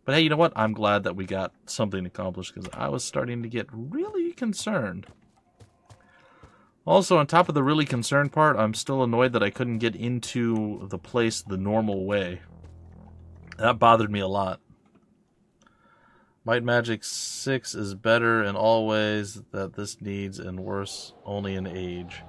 But hey, you know what? I'm glad that we got something accomplished, because I was starting to get really concerned. Also, on top of the really concerned part, I'm still annoyed that I couldn't get into the place the normal way. That bothered me a lot. Might Magic 6 is better in all ways that this needs, and worse only in age.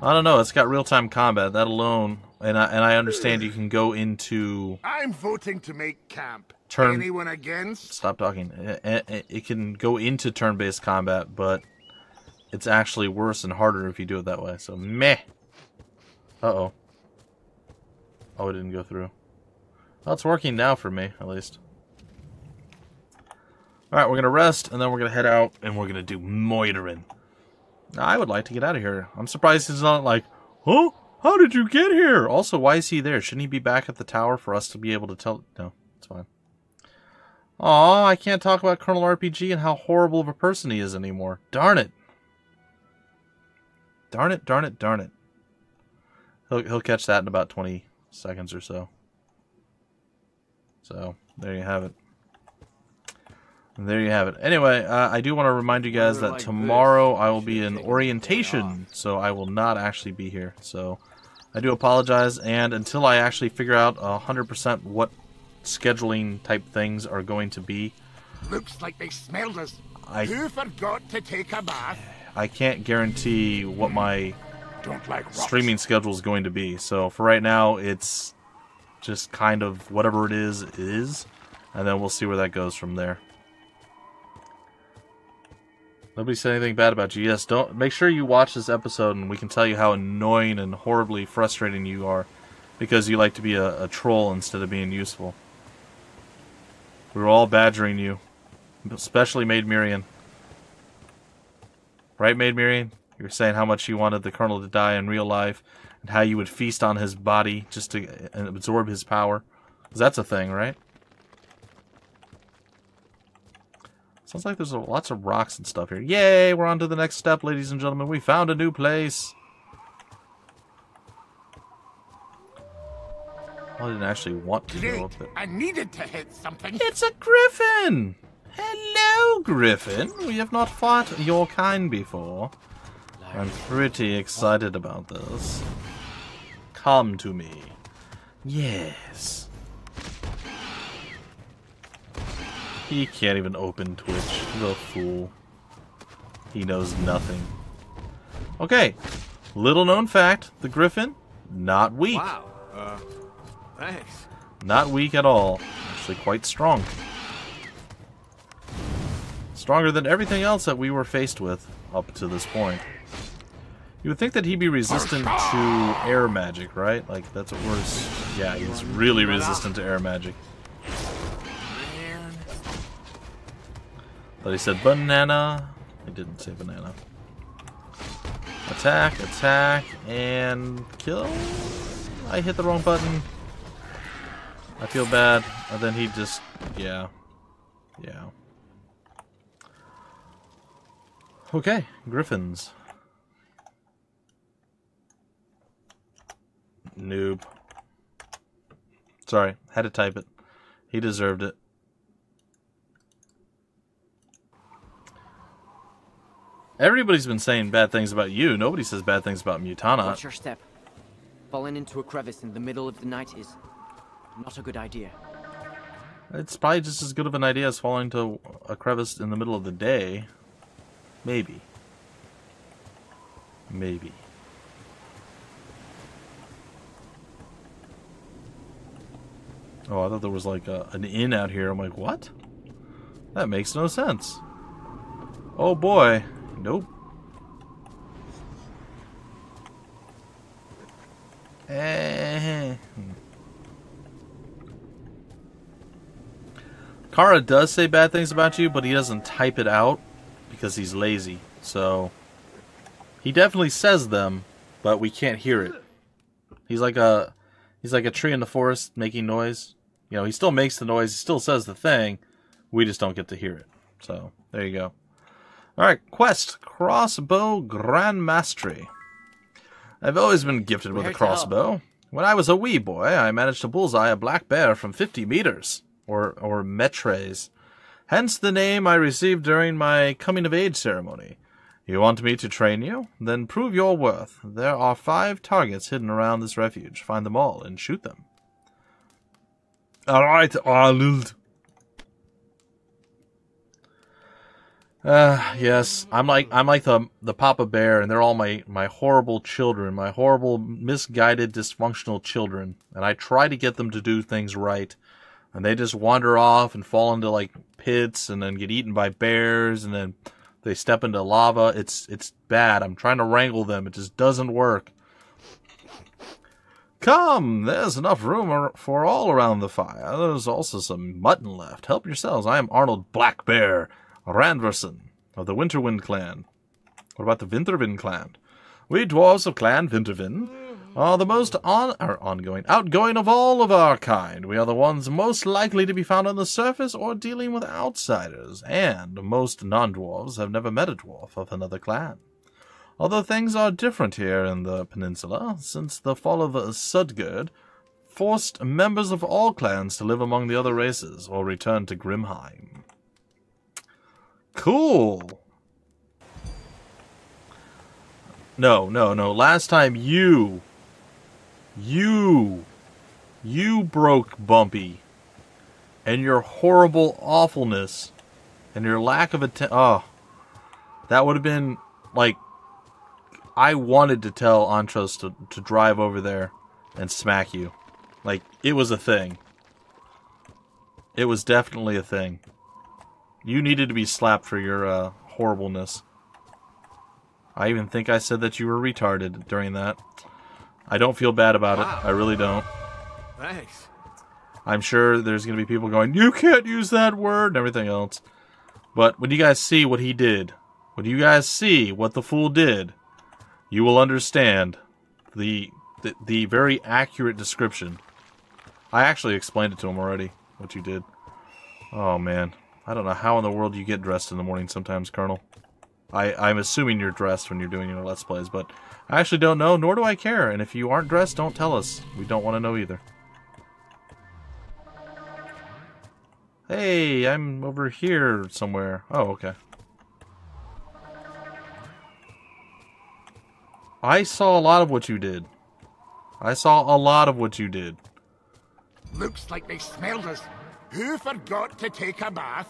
I don't know, it's got real-time combat, that alone, and I understand you can go into... I'm voting to make camp. Turn... Anyone against? Stop talking. It can go into turn-based combat, but it's actually worse and harder if you do it that way, so meh. Uh-oh. Oh, it didn't go through. Well, it's working now for me, at least. Alright, we're going to rest, and then we're going to head out, and we're going to do moitering. I would like to get out of here. I'm surprised he's not like, huh? How did you get here? Also, why is he there? Shouldn't he be back at the tower for us to be able to tell? No, it's fine. Aw, I can't talk about Colonel RPG and how horrible of a person he is anymore. Darn it. Darn it, darn it, darn it. He'll catch that in about 20 seconds or so. So, there you have it. There you have it. Anyway, I do want to remind you guys that tomorrow I will be in orientation, so I will not actually be here. So I do apologize, and until I actually figure out 100% what scheduling type things are going to be, Looks like they smelled us. Who forgot to take a bath? I can't guarantee what my Don't like rocks. streaming schedule is going to be. So for right now, it's just kind of whatever it is, and then we'll see where that goes from there. Nobody said anything bad about you. Yes, don't make sure you watch this episode and we can tell you how annoying and horribly frustrating you are because you like to be a troll instead of being useful. We were all badgering you, especially Maid Mirian. Right, Maid Mirian? You were saying how much you wanted the Colonel to die in real life and how you would feast on his body just to absorb his power. 'Cause that's a thing, right? Sounds like there's lots of rocks and stuff here. Yay! We're on to the next step, ladies and gentlemen. We found a new place. I didn't actually want to go up there. I needed to hit something. It's a griffin! Hello, griffin. We have not fought your kind before. I'm pretty excited about this. Come to me. Yes. He can't even open Twitch. The fool. He knows nothing. Okay. Little known fact. The Griffin, not weak. Wow. Thanks. Not weak at all. Actually quite strong. Stronger than everything else that we were faced with up to this point. You would think that he'd be resistant to air magic, right? Like, that's what we're... Yeah, he's really resistant to air magic. But he said banana. He didn't say banana. Attack, attack, and kill. I hit the wrong button. I feel bad. And then he just... Yeah. Yeah. Okay, Griffins. Noob. Sorry, had to type it. He deserved it. Everybody's been saying bad things about you. Nobody says bad things about Mutana. Watch your step. Falling into a crevice in the middle of the night is not a good idea. It's probably just as good of an idea as falling into a crevice in the middle of the day. Maybe. Maybe. Oh, I thought there was like an inn out here. I'm like, what? That makes no sense. Oh boy. Nope. Kara does say bad things about you, but he doesn't type it out because he's lazy. So he definitely says them, but we can't hear it. He's like a tree in the forest making noise. You know, he still makes the noise, he still says the thing. We just don't get to hear it. So there you go. Alright, quest. Crossbow Grand Mastery. I've always been gifted with a crossbow. When I was a wee boy, I managed to bullseye a black bear from 50 meters. Or metres. Hence the name I received during my coming-of-age ceremony. You want me to train you? Then prove your worth. There are 5 targets hidden around this refuge. Find them all and shoot them. Alright, Arnold. Yes. I'm like the Papa Bear, and they're all my horrible children, my horrible, misguided, dysfunctional children. And I try to get them to do things right. And they just wander off and fall into like pits and then get eaten by bears and then they step into lava. It's bad. I'm trying to wrangle them. It just doesn't work. Come, there's enough room for all around the fire. There's also some mutton left. Help yourselves. I am Arnold Black Bear Randverson of the Winterwind clan. What about the Winterwind clan? We dwarves of Clan Winterwind are the most outgoing of all of our kind. We are the ones most likely to be found on the surface or dealing with outsiders, and most non-dwarves have never met a dwarf of another clan. Although things are different here in the peninsula, since the fall of Sudgerd forced members of all clans to live among the other races or return to Grimheim. Cool! No. Last time you broke Bumpy. And your horrible awfulness. And your lack of attention. Oh. That would have been, like... I wanted to tell Antros to drive over there and smack you. Like, it was a thing. It was definitely a thing. You needed to be slapped for your horribleness. I even think I said that you were retarded during that. I don't feel bad about it. I really don't. Thanks. I'm sure there's going to be people going, you can't use that word, and everything else. But when you guys see what he did, when you guys see what the fool did, you will understand the very accurate description. I actually explained it to him already, what you did. Oh, man. I don't know how in the world you get dressed in the morning sometimes, Colonel. I'm assuming you're dressed when you're doing your Let's Plays, but I actually don't know, nor do I care. And if you aren't dressed, don't tell us. We don't want to know either. Hey, I'm over here somewhere. Oh, okay. I saw a lot of what you did. I saw a lot of what you did. Looks like they smelled us. Who forgot to take a bath?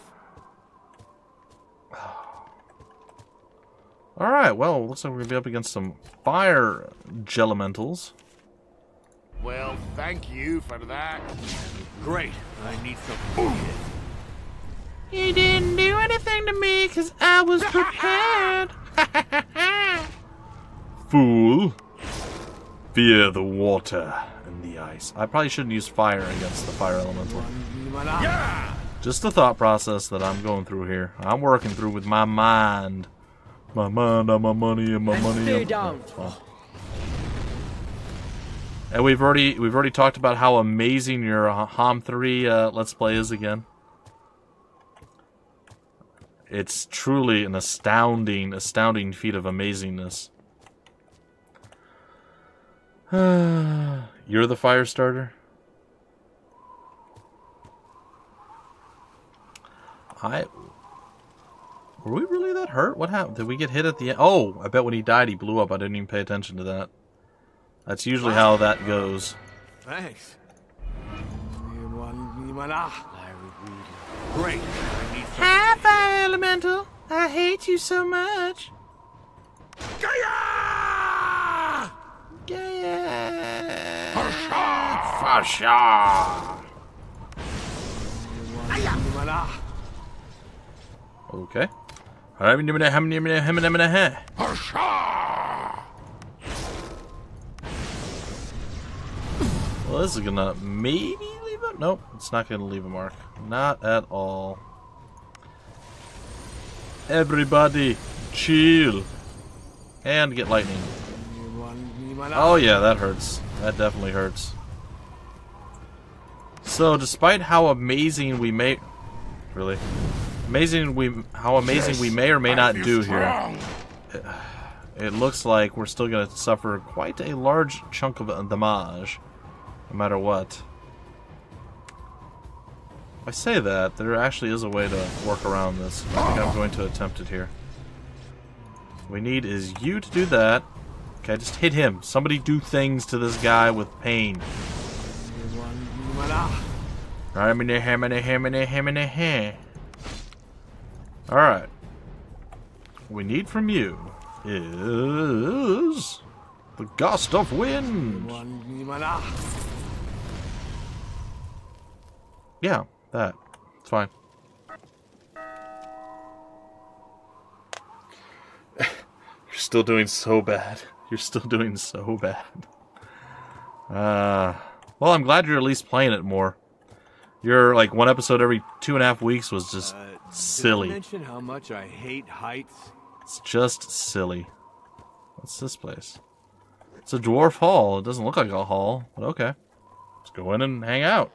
Alright, well, looks like we're going to be up against some fire elementals. Well, thank you for that. Great. I need some food. You didn't do anything to me because I was prepared. Fool. Fear the water and the ice. I probably shouldn't use fire against the fire elemental. Yeah! Just the thought process that I'm going through here. I'm working through with my mind. My mind on my money and my money. Stay down. And we've already talked about how amazing your HOM 3 Let's Play is again. It's truly an astounding feat of amazingness. You're the fire starter? Were we really that hurt? What happened? Did we get hit at the end? Oh, I bet when he died he blew up. I didn't even pay attention to that. That's usually how that goes. Thanks. Great. I need some. Hi, fire elemental. I hate you so much. Gaia! Yeah. For sure! Okay. For sure! Well, this is gonna maybe leave a... Nope, it's not gonna leave a mark. Not at all. Everybody, chill. And get lightning. Oh yeah, that hurts. That definitely hurts. So, despite how amazing we may... Really? How amazing we may or may not do here. It looks like we're still going to suffer quite a large chunk of damage. No matter what. I say that, there actually is a way to work around this. I think I'm going to attempt it here. What we need is you to do that. Okay, just hit him. Somebody do things to this guy with pain. Alright. What we need from you is the gust of wind. Yeah, that. It's fine. You're still doing so bad. You're still doing so bad. Well, I'm glad you're at least playing it more. Your, like, one episode every 2.5 weeks was just silly. Did I mention how much I hate heights? It's just silly. What's this place? It's a dwarf hall. It doesn't look like a hall, but okay. Let's go in and hang out.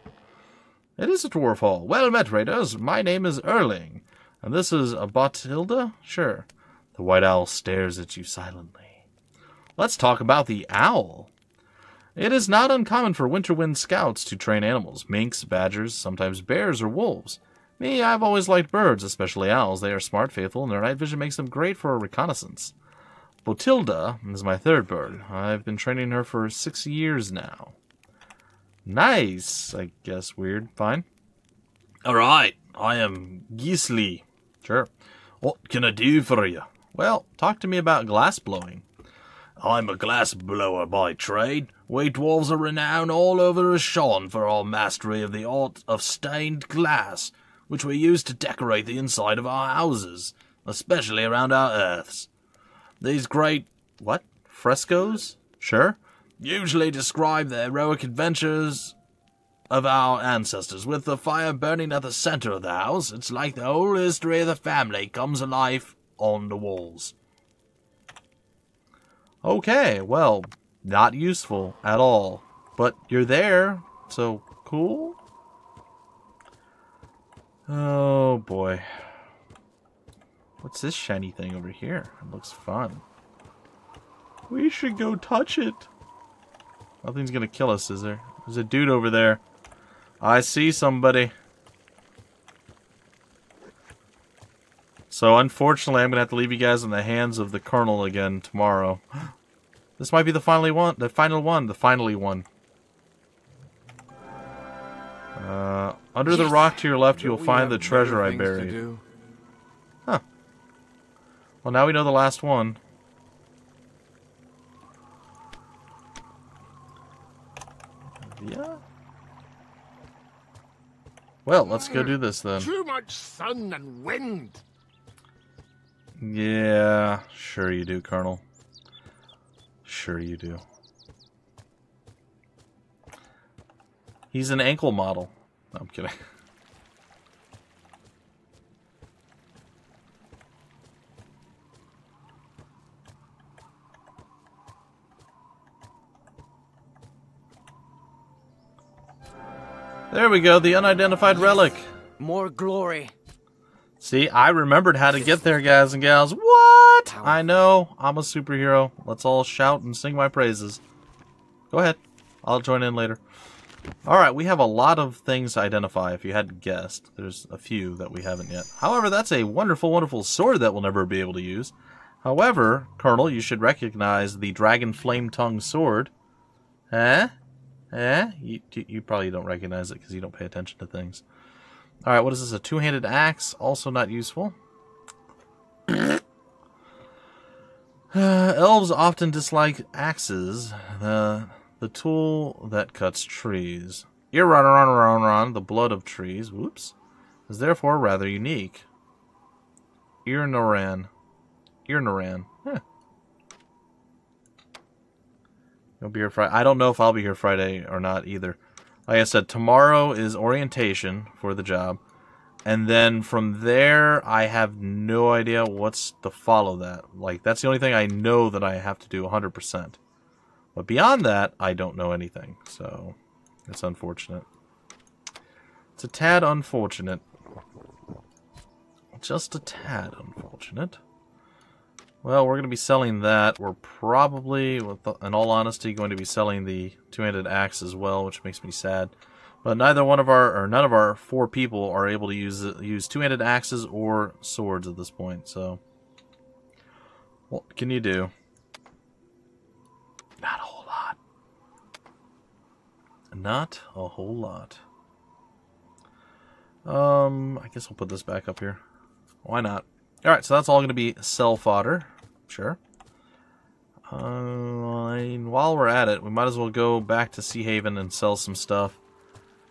It is a dwarf hall. Well met, raiders. My name is Erling. And this is a Botilda? Sure. The white owl stares at you silently. Let's talk about the owl. It is not uncommon for Winterwind scouts to train animals. Minks, badgers, sometimes bears or wolves. Me, I've always liked birds, especially owls. They are smart, faithful, and their night vision makes them great for a reconnaissance. Botilda is my third bird. I've been training her for 6 years now. Nice, I guess. Weird. Fine. Alright, I am Gisli. Sure. What can I do for you? Well, talk to me about glass blowing. I'm a glass blower by trade. We dwarves are renowned all over Ashon for our mastery of the art of stained glass, which we use to decorate the inside of our houses, especially around our hearths. These great... what? Frescoes? Sure. Usually describe the heroic adventures of our ancestors. With the fire burning at the center of the house, it's like the whole history of the family comes alive on the walls. Okay, well, not useful at all. But you're there, so cool? Oh boy. What's this shiny thing over here? It looks fun. We should go touch it. Nothing's gonna kill us, is there? There's a dude over there. I see somebody. So unfortunately, I'm gonna have to leave you guys in the hands of the Colonel again tomorrow. This might be the finally one. The finally one. Under the rock to your left, you will find the treasure I buried. Huh. Well, now we know the last one. Yeah. Well, let's go do this then. Too much sun and wind. Yeah, sure you do, Colonel. Sure you do. He's an ankle model. No, I'm kidding. There we go, the unidentified relic. More glory. See, I remembered how to get there, guys and gals. What? I know, I'm a superhero. Let's all shout and sing my praises. Go ahead. I'll join in later. Alright, we have a lot of things to identify, if you hadn't guessed. There's a few that we haven't yet. However, that's a wonderful, wonderful sword that we'll never be able to use. However, Colonel, you should recognize the Dragon Flame Tongue sword. Eh? Eh? You probably don't recognize it because you don't pay attention to things. Alright, what is this? A two-handed axe? Also not useful. Elves often dislike axes. The tool that cuts trees. Run, the blood of trees, whoops, is therefore rather unique. Irnoran. Huh. You'll be here Friday. I don't know if I'll be here Friday or not either. Like I said, tomorrow is orientation for the job. And then from there, I have no idea what's to follow that. Like, that's the only thing I know that I have to do 100%. But beyond that, I don't know anything. So, it's unfortunate. It's a tad unfortunate. Just a tad unfortunate. Well, we're going to be selling that. We're probably, in all honesty, going to be selling the two-handed axe as well, which makes me sad. But none of our 4 people are able to use two-handed axes or swords at this point. So, what can you do? Not a whole lot. Not a whole lot. I guess we'll put this back up here. Why not? Alright, so that's all going to be sell fodder. Sure. While we're at it, we might as well go back to Sea Haven and sell some stuff.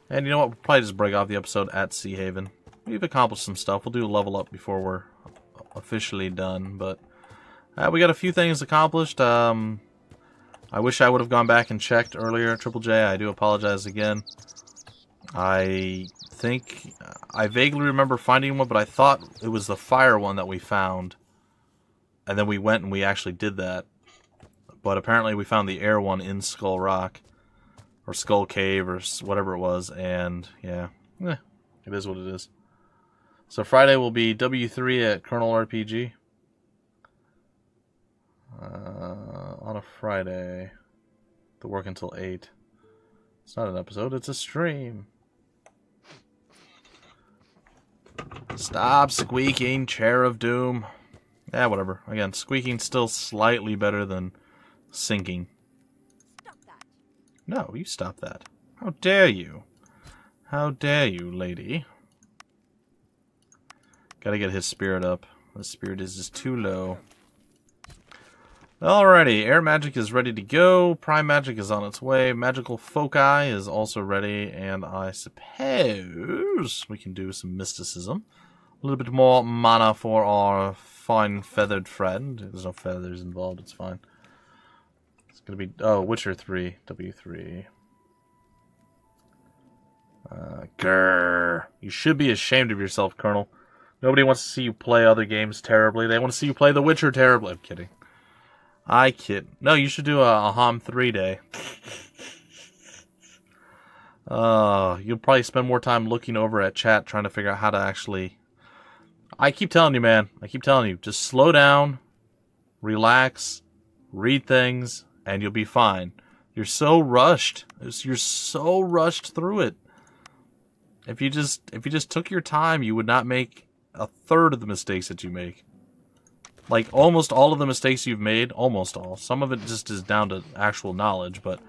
And you know what? We'll probably just break off the episode at Sea Haven. We've accomplished some stuff. We'll do a level up before we're officially done. But we got a few things accomplished. I wish I would have gone back and checked earlier, Triple J. I do apologize again. I think I vaguely remember finding one, but I thought it was the fire one that we found. And then we went and we actually did that. But apparently we found the air one in Skull Rock. Or Skull Cave, or whatever it was. And, yeah. It is what it is. So Friday will be W3 at Colonel RPG. On a Friday. To work until 8. It's not an episode, it's a stream. Stop squeaking, Chair of Doom. Yeah, whatever. Again, squeaking's still slightly better than sinking. Stop that. No, you stop that. How dare you? How dare you, lady? Gotta get his spirit up. The spirit is just too low. Alrighty, air magic is ready to go. Prime magic is on its way. Magical foci is also ready. And I suppose we can do some mysticism. A little bit more mana for our fine feathered friend. There's no feathers involved, it's fine. It's gonna be, oh, Witcher 3, W3. Grrr. You should be ashamed of yourself, Colonel. Nobody wants to see you play other games terribly. They want to see you play The Witcher terribly. I'm kidding. I kid. No, you should do a HOM 3 day. You'll probably spend more time looking over at chat trying to figure out how to actually... I keep telling you, man. I keep telling you. Just slow down, relax, read things, and you'll be fine. You're so rushed. You're so rushed through it. If you just took your time, you would not make a third of the mistakes that you make. Like, almost all of the mistakes you've made, almost all. Some of it just is down to actual knowledge, but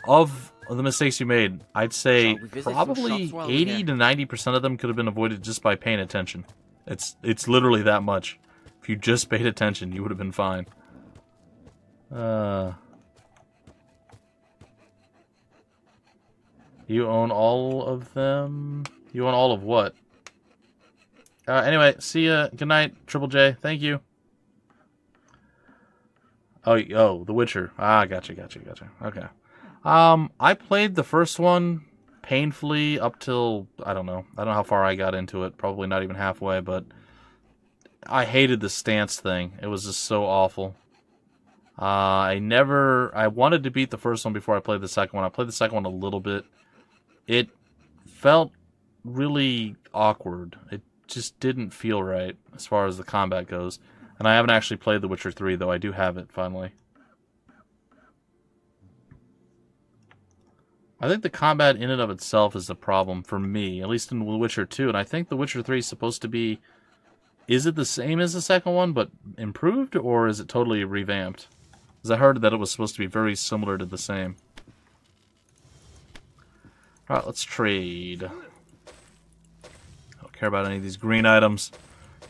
of the mistakes you made, I'd say probably 80 to 90% of them could have been avoided just by paying attention. It's literally that much. If you just paid attention, you would have been fine. You own all of them? You own all of what? Anyway, see ya. Good night, Triple J. Thank you. Oh, The Witcher. Ah, gotcha. Okay. I played the first one painfully up till, I don't know how far I got into it. Probably not even halfway, but I hated the stance thing. It was just so awful. I wanted to beat the first one before I played the second one. I played the second one a little bit. It felt really awkward. It just didn't feel right as far as the combat goes. And I haven't actually played The Witcher 3, though I do have it, finally. I think the combat in and of itself is the problem for me, at least in The Witcher 2. And I think The Witcher 3 is supposed to be... Is it the same as the second one, but improved, or is it totally revamped? Because I heard that it was supposed to be very similar to the same. Alright, let's trade. I don't care about any of these green items.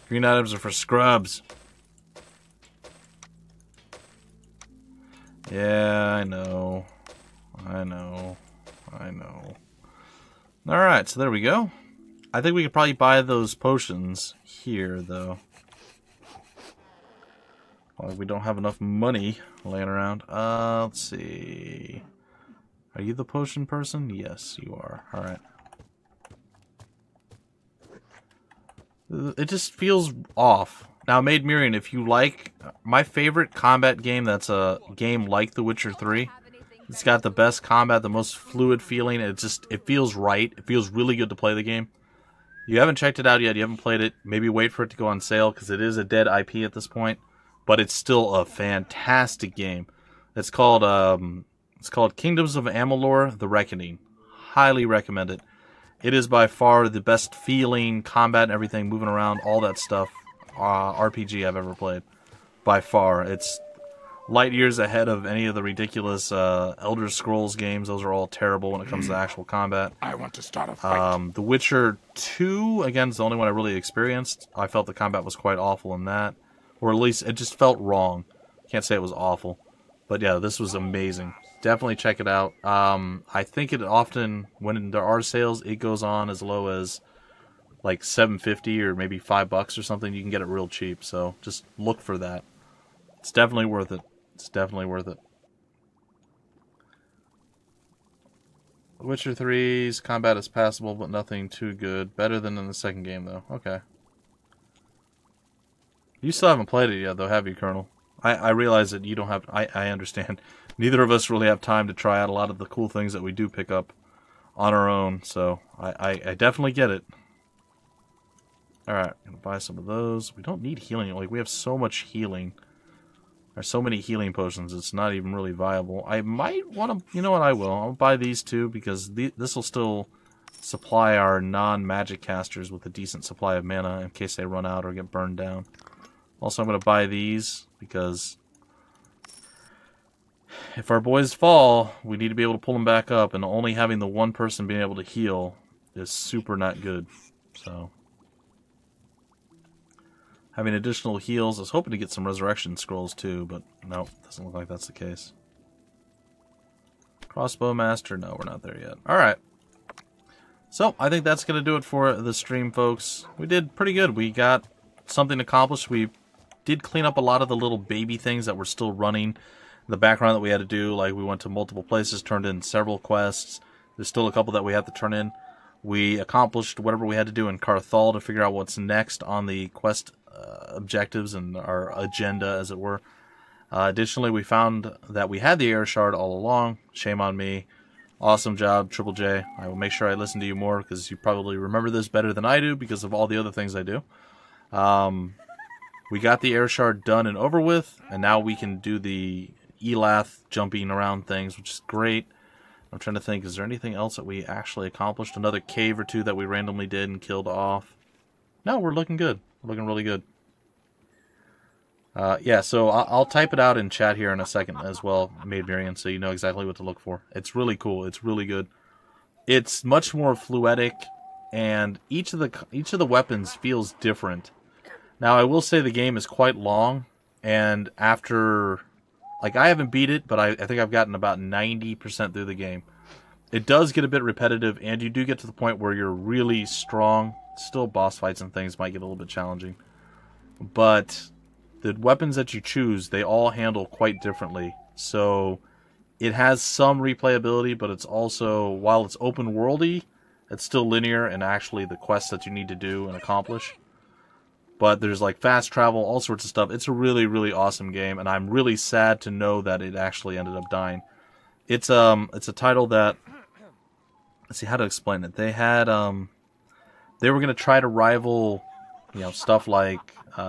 Green items are for scrubs. Yeah, I know. Alright, so there we go. I think we could probably buy those potions here, though. Well, we don't have enough money laying around. Let's see. Are you the potion person? Yes, you are. Alright. It just feels off. Now, Maid Miriam, if you like, my favorite combat game that's a game like The Witcher 3, it's got the best combat, the most fluid feeling. It feels right. It feels really good to play the game. You haven't checked it out yet. You haven't played it. Maybe wait for it to go on sale because it is a dead IP at this point. But it's still a fantastic game. It's called Kingdoms of Amalur: The Reckoning. Highly recommend it. It is by far the best feeling, combat and everything, moving around, all that stuff, RPG I've ever played. By far. It's light years ahead of any of the ridiculous Elder Scrolls games. Those are all terrible when it comes to actual combat. I want to start a fight. The Witcher 2, again, is the only one I really experienced. I felt the combat was quite awful in that. Or at least it just felt wrong. Can't say it was awful. But yeah, this was amazing. Definitely check it out. I think it often, when there are sales, it goes on as low as like $7.50 or maybe $5 or something. You can get it real cheap. So just look for that. It's definitely worth it. It's definitely worth it. Witcher 3's combat is passable, but nothing too good. Better than in the second game, though. Okay. You still haven't played it yet, though, have you, Colonel? I realize that you don't have... I understand. Neither of us really have time to try out a lot of the cool things that we do pick up on our own, so I definitely get it. Alright, I'm going to buy some of those. We don't need healing. Like, we have so much healing. There's so many healing potions, it's not even really viable. I might want to... You know what, I will. I'll buy these two, because this will still supply our non-magic casters with a decent supply of mana in case they run out or get burned down. Also, I'm going to buy these, because if our boys fall, we need to be able to pull them back up, and only having the one person being able to heal is super not good. So... having additional heals. I was hoping to get some resurrection scrolls too, but no, doesn't look like that's the case. Crossbow master? No, we're not there yet. Alright. So, I think that's going to do it for the stream, folks. We did pretty good. We got something accomplished. We did clean up a lot of the little baby things that were still running in the background that we had to do. Like, we went to multiple places, turned in several quests. There's still a couple that we have to turn in. We accomplished whatever we had to do in Carthal to figure out what's next on the quest objectives and our agenda, as it were. Additionally, we found that we had the air shard all along. Shame on me. Awesome job, Triple J. I will make sure I listen to you more, because you probably remember this better than I do because of all the other things I do. We got the air shard done and over with, and now we can do the Elath jumping around things, which is great. I'm trying to think, is there anything else that we actually accomplished? Another cave or two that we randomly did and killed off? No, we're looking good. We're looking really good. Yeah, so I'll type it out in chat here in a second as well, Maid Marian, so you know exactly what to look for. It's really cool. It's really good. It's much more fluidic, and each of the weapons feels different. Now, I will say the game is quite long, and after, like, I haven't beat it, but I think I've gotten about 90% through the game. It does get a bit repetitive, and you do get to the point where you're really strong. Still, boss fights and things might get a little bit challenging, but the weapons that you choose, they all handle quite differently. So it has some replayability, but it's also, while it's open worldy, it's still linear and actually the quests that you need to do and accomplish. But there's like fast travel, all sorts of stuff. It's a really, really awesome game, and I'm really sad to know that it actually ended up dying. It's a title that, let's see how to explain it. They had they were going to try to rival, stuff like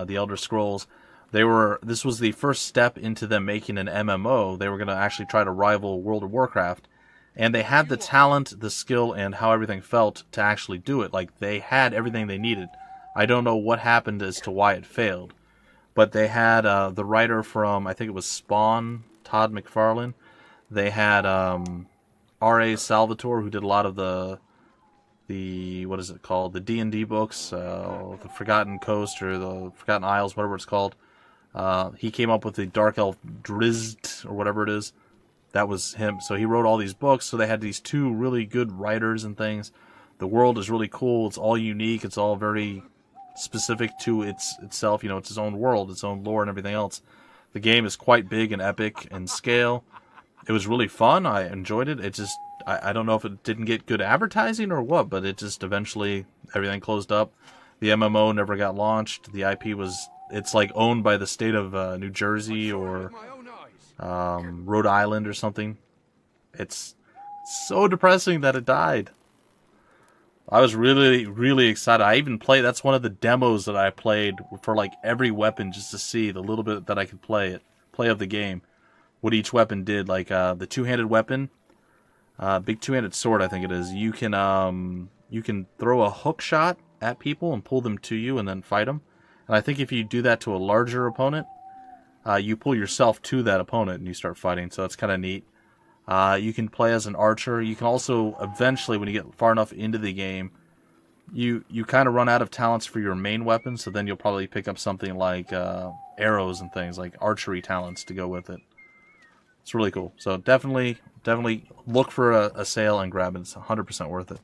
the Elder Scrolls. This was the first step into them making an MMO. They were going to actually try to rival World of Warcraft. And they had the talent, the skill, and how everything felt to actually do it. Like, they had everything they needed. I don't know what happened as to why it failed. But they had the writer from, I think it was Spawn, Todd McFarlane. They had R.A. Salvatore, who did a lot of the what is it called? The D&D books, the Forgotten Coast or the Forgotten Isles, whatever it's called. He came up with the Dark Elf Drizzt, or whatever it is. That was him. So he wrote all these books. So they had these two really good writers and things. The world is really cool. It's all unique. It's all very specific to itself. It's its own world, its own lore and everything else. The game is quite big and epic in scale. It was really fun. I enjoyed it. It just, I don't know if it didn't get good advertising or what, but it just eventually, everything closed up. The MMO never got launched. The IP it's like owned by the state of New Jersey or Rhode Island or something. It's so depressing that it died. I was really, really excited. I even played, that's one of the demos that I played for like every weapon, just to see the little bit that I could play of the game. What each weapon did, like the two-handed weapon, big two-handed sword, I think it is. You can throw a hook shot at people and pull them to you and then fight them. And I think if you do that to a larger opponent, you pull yourself to that opponent and you start fighting. So that's kind of neat. You can play as an archer. You can also eventually, when you get far enough into the game, you kind of run out of talents for your main weapon. So then you'll probably pick up something like arrows and things, like archery talents to go with it. It's really cool. So definitely look for a sale and grab it. It's 100% worth it.